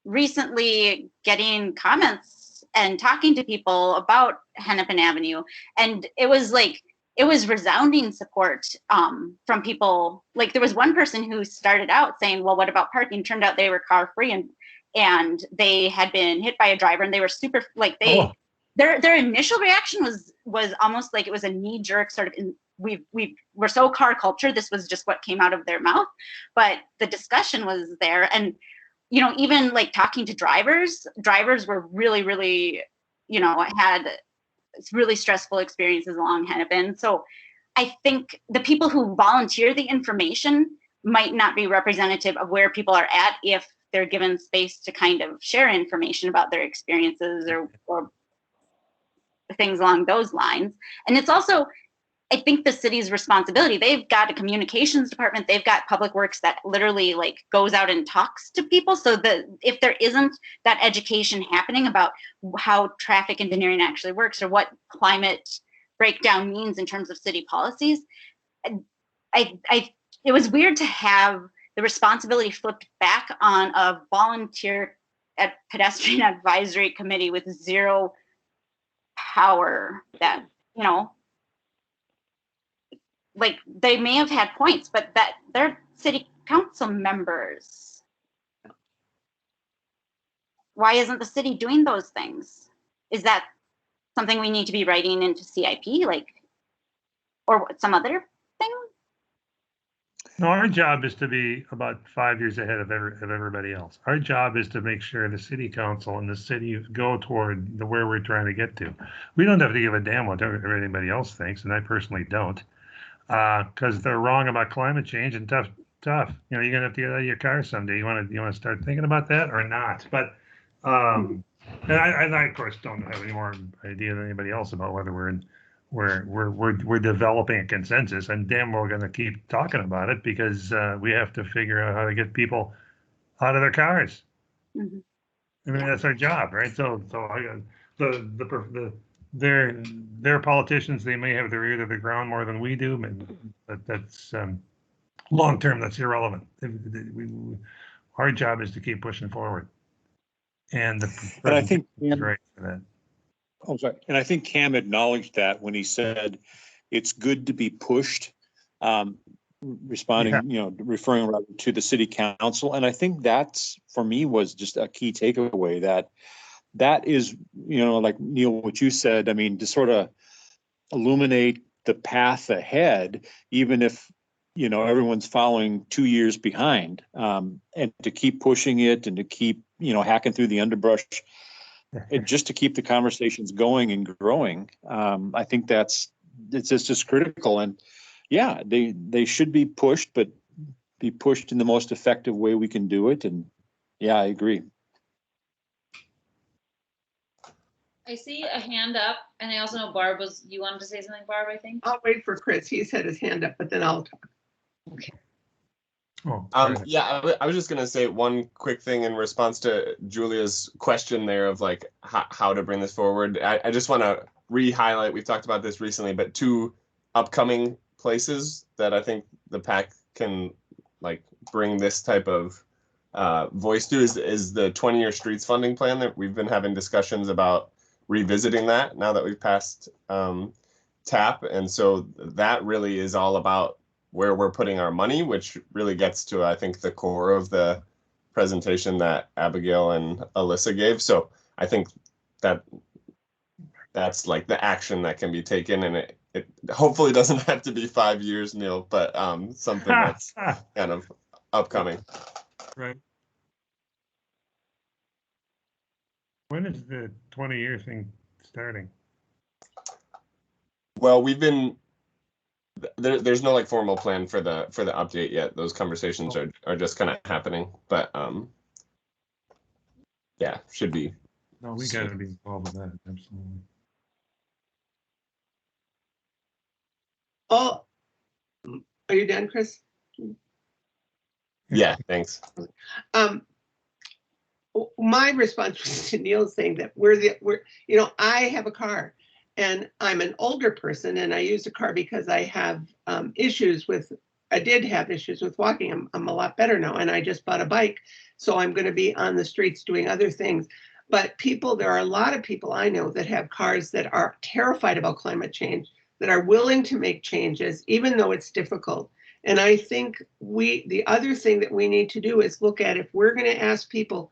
recently getting comments and talking to people about Hennepin Avenue. And it was like, it was resounding support from people. Like there was one person who started out saying, well, what about parking? Turned out they were car free and they had been hit by a driver and they were super, like their initial reaction was almost like it was a knee jerk sort of, we're so car culture. This was just what came out of their mouth, but the discussion was there. And, you know, even like talking to drivers were really, really, you know, had really stressful experiences along Hennepin. So I think the people who volunteer the information might not be representative of where people are at if they're given space to kind of share information about their experiences or things along those lines. And it's also, I think, the city's responsibility. They've got a communications department. They've got public works that literally like goes out and talks to people. So if there isn't that education happening about how traffic engineering actually works or what climate breakdown means in terms of city policies, it was weird to have the responsibility flipped back on a volunteer at pedestrian advisory committee with zero power. That, you know, like they may have had points, but that they're city council members. Why isn't the city doing those things? Is that something we need to be writing into CIP, like, or some other thing? No, our job is to be about 5 years ahead of everybody else. Our job is to make sure the city council and the city go toward where we're trying to get to. We don't have to give a damn what anybody else thinks, and I personally don't, because they're wrong about climate change and tough. You know, you're gonna have to get out of your car someday. You want to start thinking about that or not? But and I of course don't have any more idea than anybody else about whether we're developing a consensus, and damn well going to keep talking about it because we have to figure out how to get people out of their cars. Mm-hmm. I mean, that's our job, right? So they're politicians. They may have their ear to the ground more than we do, but that's long term. That's irrelevant. Our job is to keep pushing forward, and I think is right for that. Oh, sorry. And I think Cam acknowledged that when he said it's good to be pushed, responding, you know, referring to the city council. And I think that's, for me, was just a key takeaway that is, you know, like Neil, what you said, I mean, to sort of illuminate the path ahead, even if, you know, everyone's following 2 years behind, and to keep pushing it and to keep, you know, hacking through the underbrush. And just to keep the conversations going and growing, I think it's just critical. And yeah, they should be pushed, but be pushed in the most effective way we can do it. And yeah, I agree. I see a hand up, and I also know you wanted to say something, Barb, I think? I'll wait for Chris. He's had his hand up, but then I'll talk. Okay. Yeah, I was just gonna say one quick thing in response to Julia's question there of like how to bring this forward. I just want to re-highlight, we've talked about this recently, but 2 upcoming places that I think the PAC can like bring this type of voice to is the 20-year streets funding plan that we've been having discussions about revisiting that now that we've passed TAP. And so that really is all about where we're putting our money, which really gets to, I think, the core of the presentation that Abigail and Alyssa gave. So I think that's like the action that can be taken, and it hopefully doesn't have to be 5 years, Neil, but something that's kind of upcoming. Right. When is the 20-year thing starting? Well, we've been there's no like formal plan for the update yet. Those conversations are just kind of happening, but yeah, should be. No, we got to be involved with that, absolutely. Oh, are you done, Chris? Yeah, thanks. My response was to Neil saying that we're you know, I have a car and I'm an older person and I use a car because I have I did have issues with walking. I'm a lot better now, and I just bought a bike, so I'm going to be on the streets doing other things. But there are a lot of people I know that have cars that are terrified about climate change, that are willing to make changes, even though it's difficult. And I think the other thing that we need to do is look at, if we're going to ask people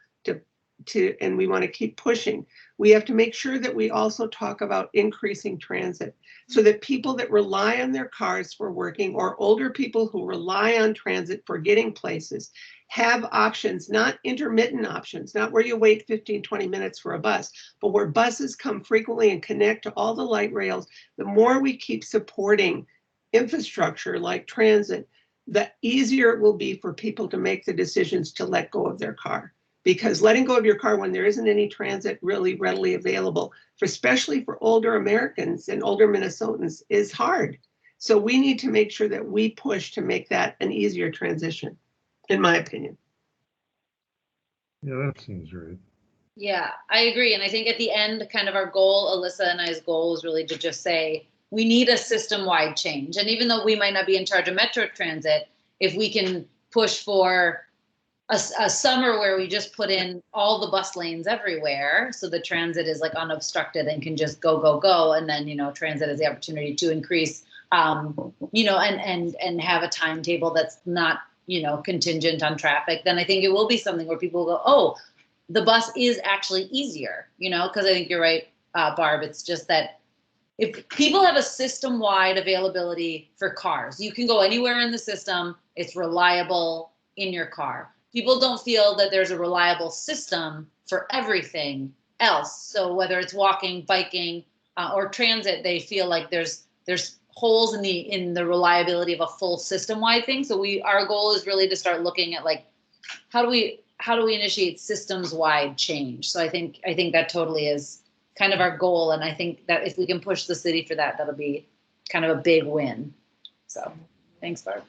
and we want to keep pushing, we have to make sure that we also talk about increasing transit, so that people that rely on their cars for working, or older people who rely on transit for getting places, have options, not intermittent options, not where you wait 15, 20 minutes for a bus, but where buses come frequently and connect to all the light rails. The more we keep supporting infrastructure like transit, the easier it will be for people to make the decisions to let go of their car. Because letting go of your car when there isn't any transit really readily available, especially for older Americans and older Minnesotans, is hard. So we need to make sure that we push to make that an easier transition, in my opinion. Yeah, that seems right. Yeah, I agree. And I think at the end, kind of our goal, Alyssa and I's goal, is really to just say, we need a system-wide change. And even though we might not be in charge of Metro Transit, if we can push for a summer where we just put in all the bus lanes everywhere, so the transit is like unobstructed and can just go, and then, you know, transit has the opportunity to increase, you know, and have a timetable that's not, you know, contingent on traffic, then I think it will be something where people will go, oh, the bus is actually easier, you know, because I think you're right, Barb. It's just that if people have a system-wide availability for cars, you can go anywhere in the system, it's reliable in your car. People don't feel that there's a reliable system for everything else. So whether it's walking, biking, or transit, they feel like there's holes in the reliability of a full system-wide thing. So our goal is really to start looking at, like, how do we initiate systems-wide change? So I think that totally is kind of our goal, and I think that if we can push the city for that, that'll be kind of a big win. So thanks, Barb.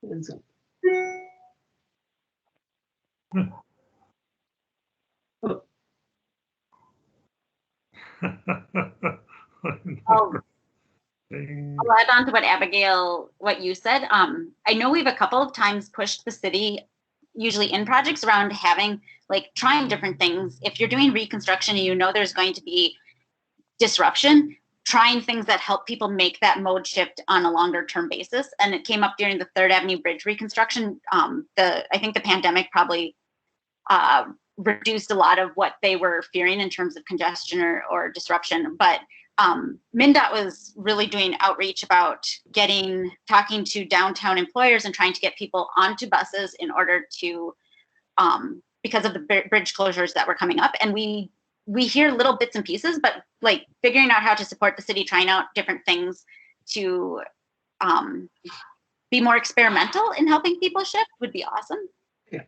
I'll add on to what Abigail, what you said. I know we've a couple of times pushed the city, usually in projects, around having, like, trying different things. If you're doing reconstruction and you know there's going to be disruption, trying things that help people make that mode shift on a longer term basis. And it came up during the 3rd Avenue Bridge reconstruction. I think the pandemic probably reduced a lot of what they were fearing in terms of congestion or disruption. But MnDOT was really doing outreach about talking to downtown employers and trying to get people onto buses in order to, because of the bridge closures that were coming up. And we hear little bits and pieces, but, like, figuring out how to support the city, trying out different things to be more experimental in helping people shift would be awesome. Yeah.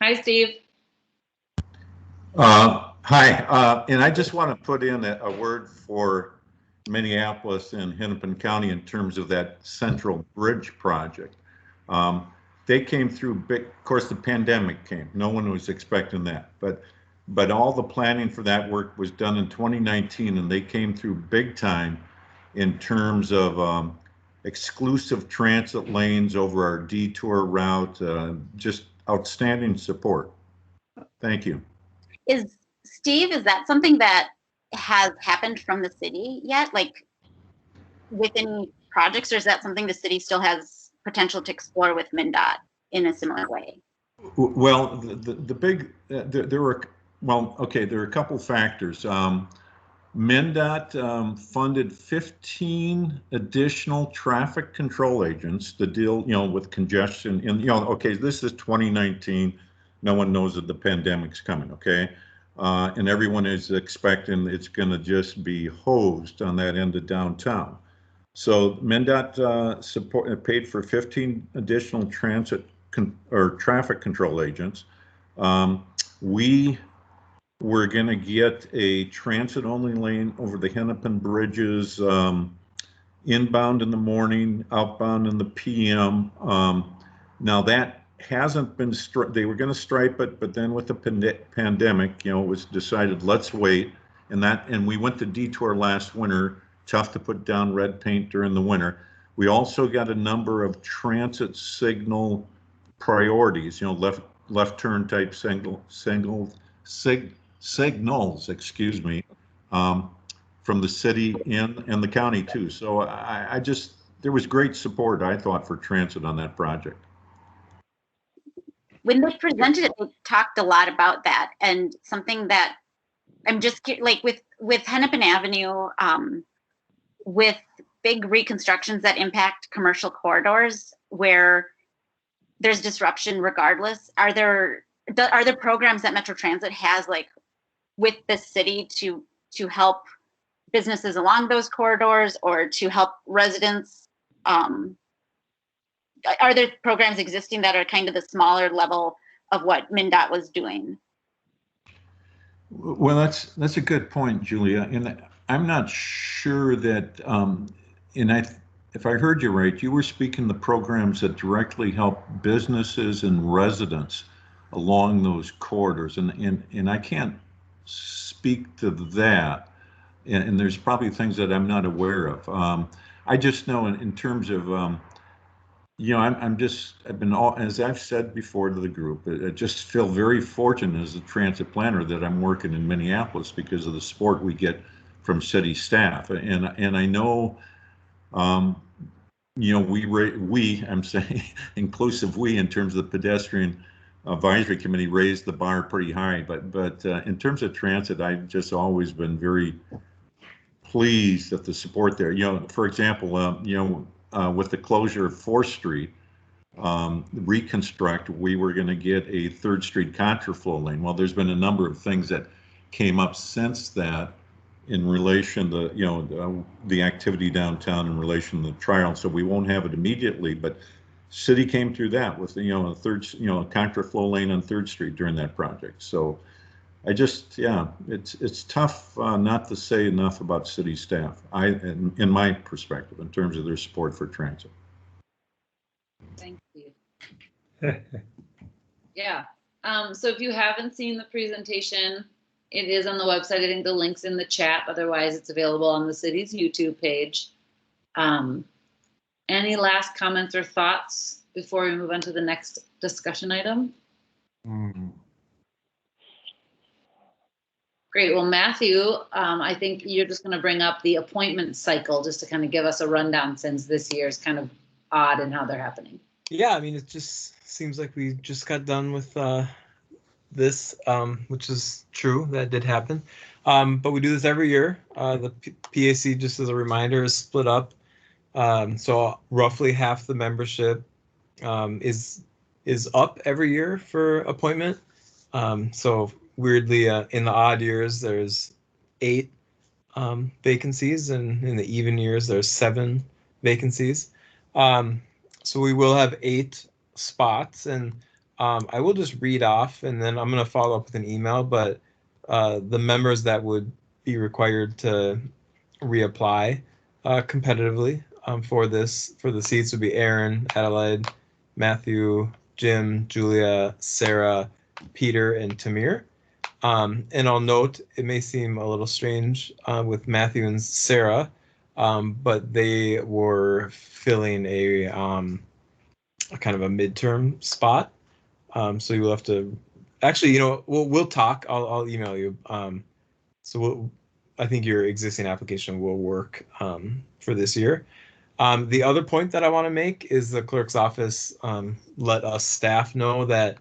Hi, Steve. Hi, and I just want to put in a word for Minneapolis and Hennepin County in terms of that Central Bridge project. They came through big, of course, the pandemic came. No one was expecting that, but all the planning for that work was done in 2019, and they came through big time in terms of exclusive transit lanes over our detour route, just outstanding support. Thank you. Steve, is that something that has happened from the city yet, like with any projects, or is that something the city still has potential to explore with MnDOT in a similar way? Well, the big, there were a couple factors. MnDOT funded 15 additional traffic control agents to deal, with congestion. And, this is 2019. No one knows that the pandemic's coming, okay? And everyone is expecting it's going to just be hosed on that end of downtown. So MnDOT paid for 15 additional traffic control agents. We were going to get a transit-only lane over the Hennepin bridges, inbound in the morning, outbound in the PM. Now that hasn't been they were going to stripe it, but then with the pandemic, it was decided let's wait, and we went to detour last winter. Tough to put down red paint during the winter, We also got a number of transit signal priorities, left turn type signals, excuse me, from the city and the county too. So there was great support, I thought, for transit on that project. When they presented it, they talked a lot about that, and something that I'm just like with Hennepin Avenue, with big reconstructions that impact commercial corridors where there's disruption regardless. Are there programs that Metro Transit has like with the city to help businesses along those corridors or to help residents? Are there programs existing that are kind of the smaller level of what MnDOT was doing? Well, that's a good point, Julia. And I'm not sure that, if I heard you right, you were speaking the programs that directly help businesses and residents along those corridors. And I can't speak to that. And there's probably things that I'm not aware of. I just know in terms of, I've been as I've said before to the group, I just feel very fortunate as a transit planner that I'm working in Minneapolis because of the support we get from city staff. And I know, I'm saying inclusive we in terms of the pedestrian advisory committee raised the bar pretty high. But in terms of transit, I've just always been very pleased at the support there. For example, with the closure of 4th Street, reconstruct, we were going to get a 3rd Street contraflow lane. Well, there's been a number of things that came up since that in relation to, the activity downtown in relation to the trial. So we won't have it immediately, but city came through that with, a contraflow lane on 3rd Street during that project. So it's tough not to say enough about city staff, in my perspective, in terms of their support for transit. Thank you. Yeah. So if you haven't seen the presentation, it is on the website. I think the link's in the chat. Otherwise, it's available on the city's YouTube page. Any last comments or thoughts before we move on to the next discussion item? Great. Well, Matthew, I think you're just going to bring up the appointment cycle just to kind of give us a rundown, since this year is kind of odd in how they're happening. Yeah, I mean, it just seems like we just got done with this, which is true. That did happen. But we do this every year. The PAC, just as a reminder, is split up. So roughly half the membership is up every year for appointment. So weirdly, in the odd years, there's 8 vacancies, and in the even years, there's 7 vacancies. So we will have 8 spots, and I will just read off, and then I'm going to follow up with an email, but the members that would be required to reapply competitively for the seats would be Aaron, Adelaide, Matthew, Jim, Julia, Sarah, Peter, and Tamir. And I'll note, it may seem a little strange with Matthew and Sarah, but they were filling a kind of a midterm spot. So you'll have to, actually, we'll talk. I'll email you. I think your existing application will work for this year. The other point that I want to make is the clerk's office let us staff know that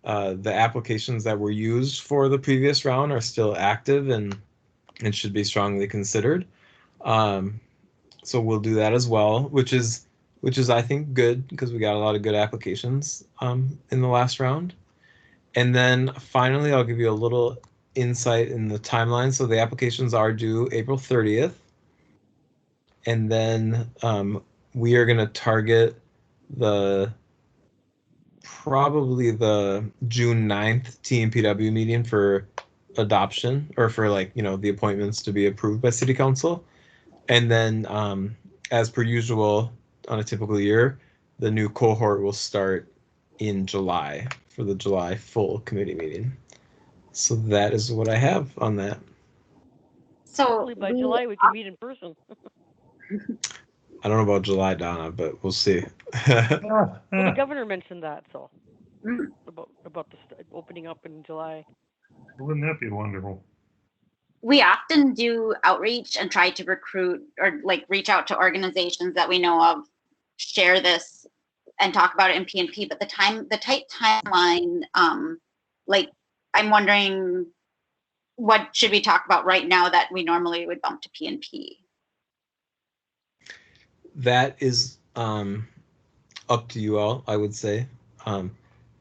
the applications that were used for the previous round are still active and should be strongly considered. So we'll do that as well, which is I think good, because we got a lot of good applications in the last round. And then finally, I'll give you a little insight in the timeline. So the applications are due April 30th. And then we are going to target probably the June 9th TMPW meeting for adoption, or for the appointments to be approved by City Council. And then as per usual on a typical year, the new cohort will start in July for the July full committee meeting. So that is what I have on that. So hopefully by July we can meet in person. I don't know about July, Donna, but we'll see. Well, the governor mentioned that, so Mm. about the opening up in July. Wouldn't that be wonderful? We often do outreach and try to recruit or like reach out to organizations that we know of, share this and talk about it in P&P, but the tight timeline, like I'm wondering what should we talk about right now that we normally would bump to P&P? That is up to you all, I would say.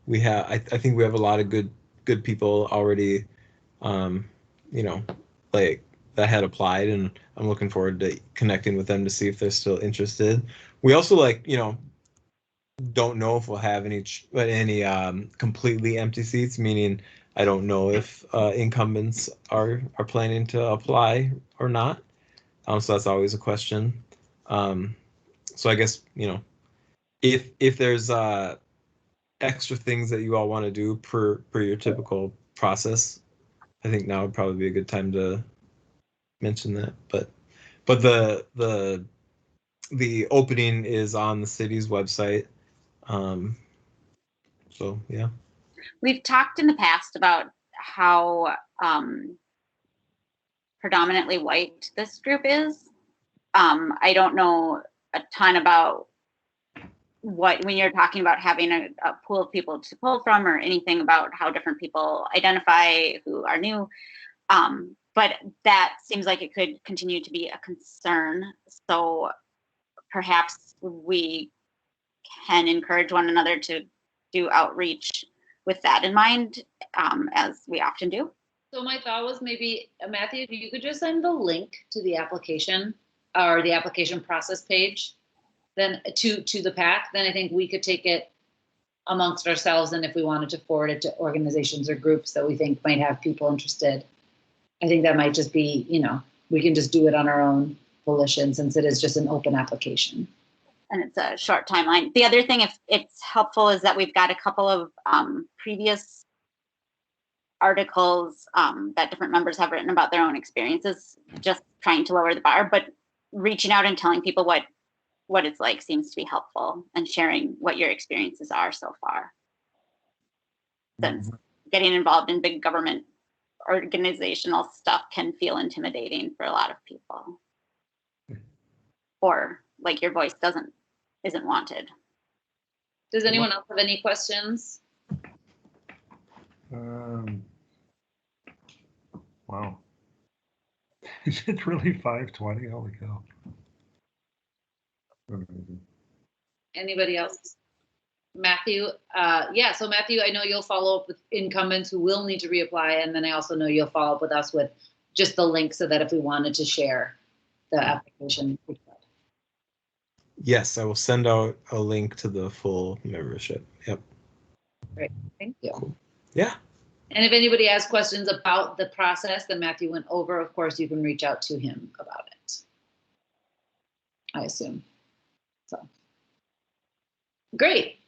We have, I think we have a lot of good people already, you know, like that had applied, and I'm looking forward to connecting with them to see if they're still interested. We also don't know if we'll have any completely empty seats, meaning I don't know if incumbents are planning to apply or not. So that's always a question. So I guess, if there's extra things that you all want to do per your typical process, I think now would probably be a good time to mention that. But the opening is on the city's website. So yeah. We've talked in the past about how predominantly white this group is. I don't know a ton about when you're talking about having a pool of people to pull from or anything about how different people identify who are new. But that seems like it could continue to be a concern. So perhaps we can encourage one another to do outreach with that in mind, as we often do. So my thought was maybe, Matthew, if you could just send the link to the application or the application process page, then to the PAC, then I think we could take it amongst ourselves. And if we wanted to forward it to organizations or groups that we think might have people interested, I think that might just be, we can just do it on our own volition since it is just an open application. And it's a short timeline. The other thing, if it's helpful, is that we've got a couple of previous articles that different members have written about their own experiences, just trying to lower the bar, but reaching out and telling people what it's like seems to be helpful, and sharing what your experiences are so far. Since getting involved in big government organizational stuff can feel intimidating for a lot of people. Or like your voice isn't wanted. Does anyone else have any questions? Wow. Is it really 5:20? Holy cow. Anybody else? Matthew, so Matthew, I know you'll follow up with incumbents who will need to reapply, and then I also know you'll follow up with us with just the link so that if we wanted to share the application, we could. Yes, I will send out a link to the full membership. Yep. Great, thank you. Cool. Yeah. And if anybody has questions about the process that Matthew went over, of course, you can reach out to him about it, I assume. So, great.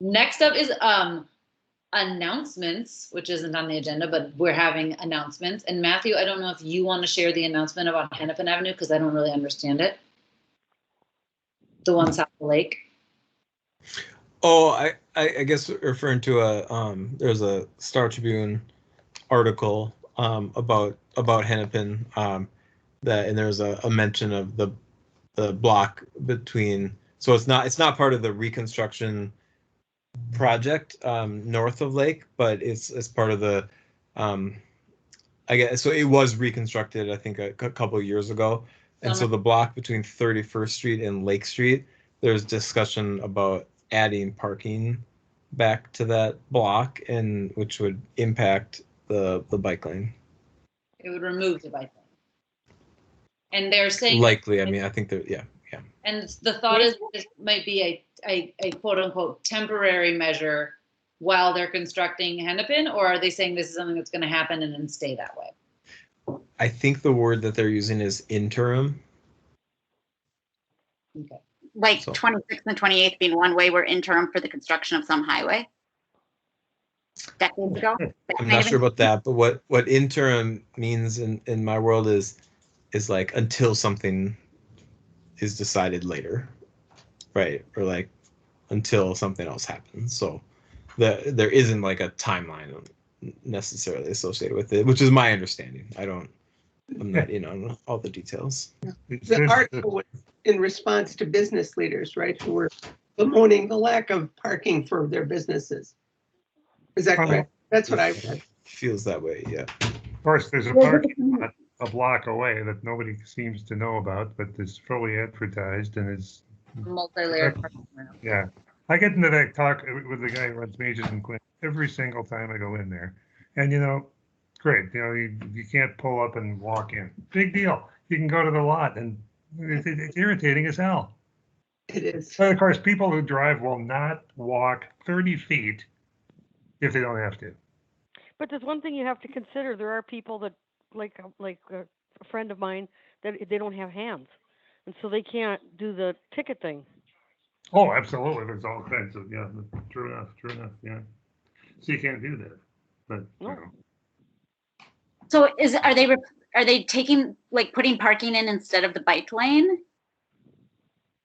Next up is announcements, which isn't on the agenda, but we're having announcements. And Matthew, I don't know if you want to share the announcement about Hennepin Avenue, because I don't really understand it. The one south of the lake. Oh, I guess referring to there's a Star Tribune article about Hennepin, and there's a mention of the block between, so it's not part of the reconstruction project north of Lake, but it's part of the I guess, so it was reconstructed, I think, a couple of years ago. And so the block between 31st Street and Lake Street, there's discussion about adding parking back to that block, and which would impact the bike lane. It would remove the bike lane. And they're saying likely, I mean, I think that, yeah. And the thought is this might be a quote unquote temporary measure while they're constructing Hennepin, or are they saying this is something that's going to happen and then stay that way? I think the word that they're using is interim. Okay. Like 26th and 28th being one way were interim for the construction of some highway decades ago. I'm not sure about that, but what interim means in my world is like until something is decided later, right? Or like until something else happens. So there isn't like a timeline necessarily associated with it, which is my understanding. I'm not in on all the details. The article was in response to business leaders, right, who were bemoaning the lack of parking for their businesses. Is that correct? That's what I read. Feels that way, yeah. Of course, there's a parking lot a block away that nobody seems to know about, but it's fully advertised and is, Multi-layered parking lot. yeah. I get into that talk with the guy who runs Majors and Quinn every single time I go in there. And great, you can't pull up and walk in. Big deal. You can go to the lot, and it's irritating as hell. It is. But of course, people who drive will not walk 30 feet if they don't have to. But there's one thing you have to consider. There are people that, like a friend of mine, that they don't have hands, and so they can't do the ticket thing. Oh, absolutely. There's all kinds of, yeah, true enough, yeah. So you can't do that, but, No. So are they taking, like, putting parking in instead of the bike lane?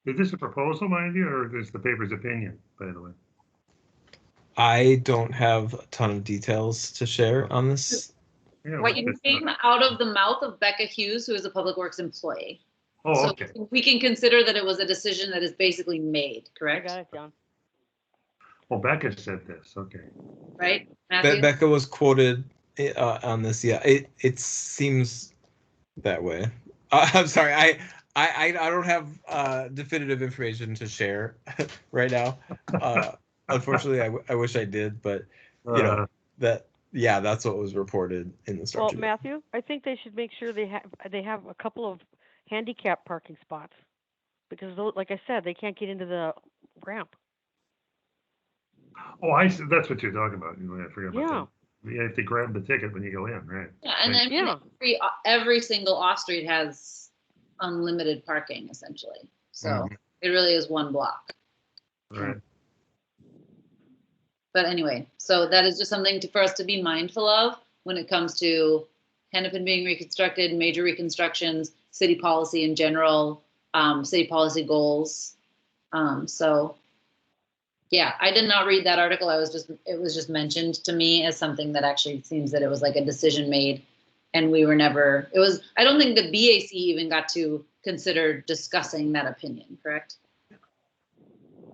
Is this a proposal, mind you, or is the paper's opinion, by the way? I don't have a ton of details to share on this. Yeah, What you came out of the mouth of Becca Hughes, who is a public works employee. Oh, So okay. we can consider that it was a decision that is basically made, I correct? got it, John. Well, Becca said this, okay. Right, Matthew? Becca was quoted on this. Yeah, it seems that way. I'm sorry. I don't have definitive information to share right now. Unfortunately, I wish I did, but that's what was reported in the Well, structure. Matthew, I think they should make sure they have a couple of handicap parking spots, because like I said, they can't get into the ramp. Oh, I see. That's what you're talking about. I forgot about Yeah. that. You have to grab the ticket when you go in, right? Yeah, and I mean, every single off-street has unlimited parking, essentially. So it really is one block. Right. But anyway, so that is just something for us to be mindful of when it comes to Hennepin being reconstructed, major reconstructions, city policy in general, city policy goals. So yeah, I did not read that article. It was just mentioned to me as something that actually seems that it was like a decision made, and we were never, I don't think the BAC even got to consider discussing that opinion, correct?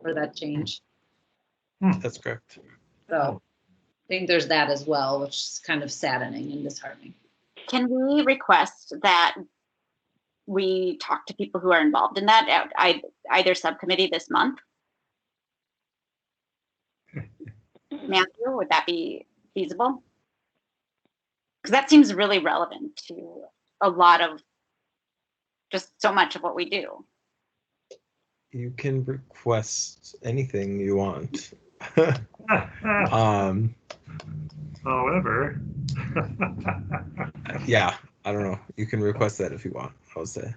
Or that change. That's correct. So I think there's that as well, which is kind of saddening and disheartening. Can we request that we talk to people who are involved in that at either subcommittee this month? Matthew, would that be feasible? Because that seems really relevant to a lot of, just so much of what we do. You can request anything you want. However, yeah, I don't know. You can request that if you want, I would say.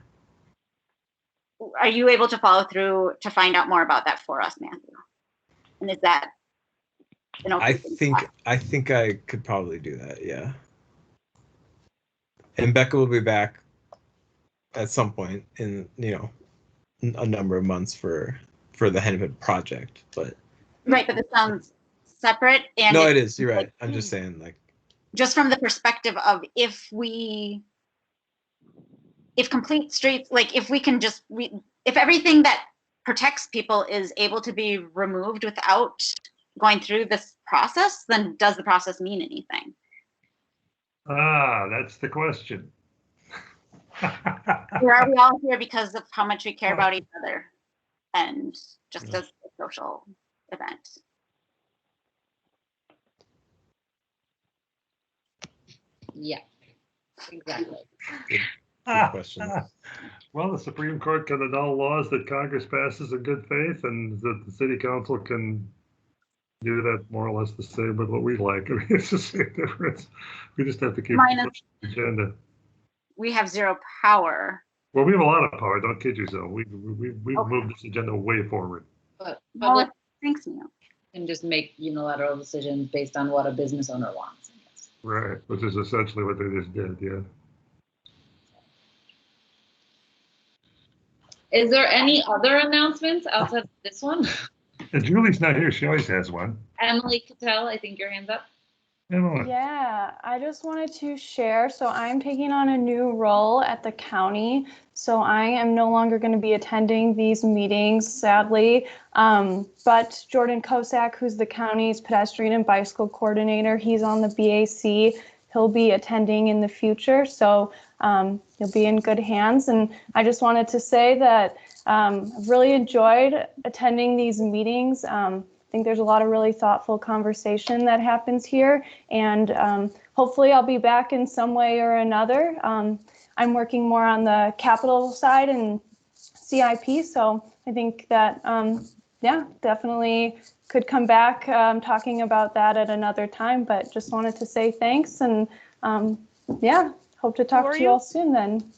Are you able to follow through to find out more about that for us, Matthew? And is that I think I could probably do that, yeah. And Becca will be back at some point in, a number of months for the Hennepin project, but right, but this sounds separate. And no, it is. You're right. I'm just saying, like, just from the perspective of if complete streets, like if we can just if everything that protects people is able to be removed without going through this process, then does the process mean anything? That's the question. Or are we all here because of how much we care about each other and just as a social event? Yeah, exactly. Good question. Well, the Supreme Court can annul laws that Congress passes in good faith, and that the city council can do that more or less the same with what we like. I mean, it's the same difference. We just have to keep the agenda. We have zero power. Well, we have a lot of power. Don't kid yourself. We've moved this agenda way forward. But Well, thanks, Neil. can just make unilateral decisions based on what a business owner wants, I guess. Right, which is essentially what they just did. Yeah. Is there any other announcements outside of this one? If Julie's not here, she always has one. Emily Cattell, I think your hand's up. Emily. Yeah, I just wanted to share. So I'm taking on a new role at the county. So I am no longer going to be attending these meetings, sadly. But Jordan Kosak, who's the county's pedestrian and bicycle coordinator, he's on the BAC. He'll be attending in the future. So you'll be in good hands. And I just wanted to say that I've really enjoyed attending these meetings. I think there's a lot of really thoughtful conversation that happens here, and hopefully I'll be back in some way or another. I'm working more on the capital side and CIP, so I think that, yeah, definitely could come back talking about that at another time, but just wanted to say thanks, and yeah, hope to talk to you all soon then.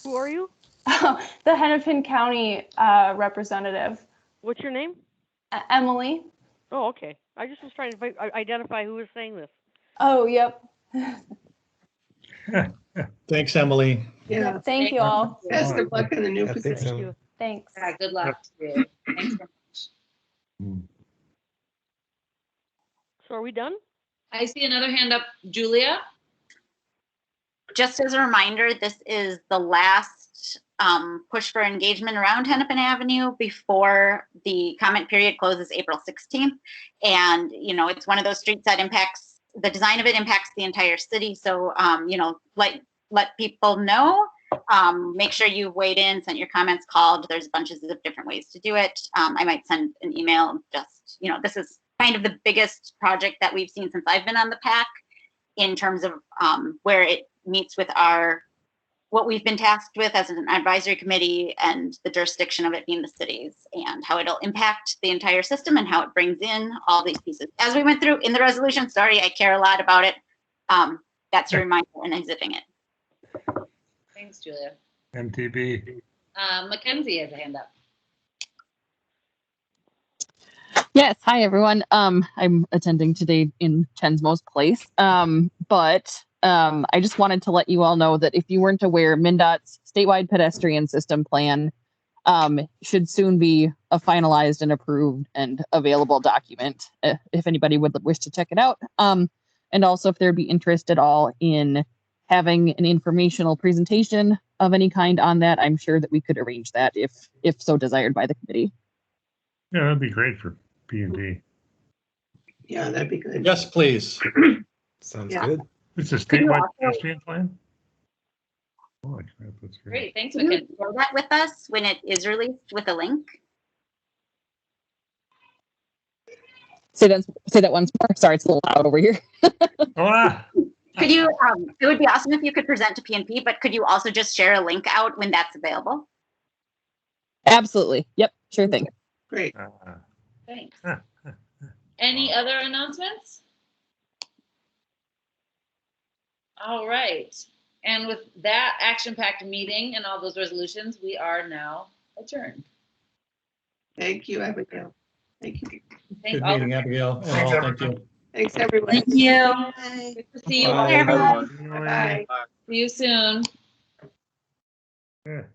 Who are you? The Hennepin County representative. What's your name? Emily. Oh, okay. I just was trying to identify who was saying this. Oh, yep. Thanks, Emily. Yeah. Thank you all. Best of luck in the new Yeah, thanks, position. Emily. Thanks. Yeah, good luck to you. Thanks very much. So are we done? I see another hand up, Julia. Just as a reminder, this is the last push for engagement around Hennepin Avenue before the comment period closes April 16th. And, you know, it's one of those streets that impacts, the design of it impacts the entire city. So, you know, let people know, make sure you weighed in, sent your comments, called. There's bunches of different ways to do it. I might send an email. Just, you know, this is kind of the biggest project that we've seen since I've been on the PAC in terms of where it meets with what we've been tasked with as an advisory committee and the jurisdiction of it being the cities, and how it'll impact the entire system and how it brings in all these pieces. As we went through in the resolution, sorry, I care a lot about it. That's a reminder in exhibiting it. Thanks, Julia. MTB. Mackenzie has a hand up. Yes, hi everyone. I'm attending today in Chensmo's place. But I just wanted to let you all know that if you weren't aware, MnDOT's statewide pedestrian system plan should soon be a finalized and approved and available document if anybody would wish to check it out. And also if there'd be interest at all in having an informational presentation of any kind on that, I'm sure that we could arrange that if so desired by the committee. Yeah, that'd be great for P&D. Yeah, that'd be good. Yes, please. Sounds Yeah. good. It's a statewide pedestrian plan? Holy crap, that's great. Great, thanks, Can you Mackenzie. share that with us when it is released with a link? Say that once more. Sorry, it's a little loud over here. Could you, it would be awesome if you could present to PNP, but could you also just share a link out when that's available? Absolutely. Yep, sure thing. Great. Thanks. Any other announcements? All right. And with that action-packed meeting and all those resolutions, we are now adjourned. Thank you, Abigail. Thank you. Good meeting, Abigail. And all, thank you. Thanks, everyone. Thank you. Good to see you. Bye, Everyone. everyone. Bye. See you soon. Yeah.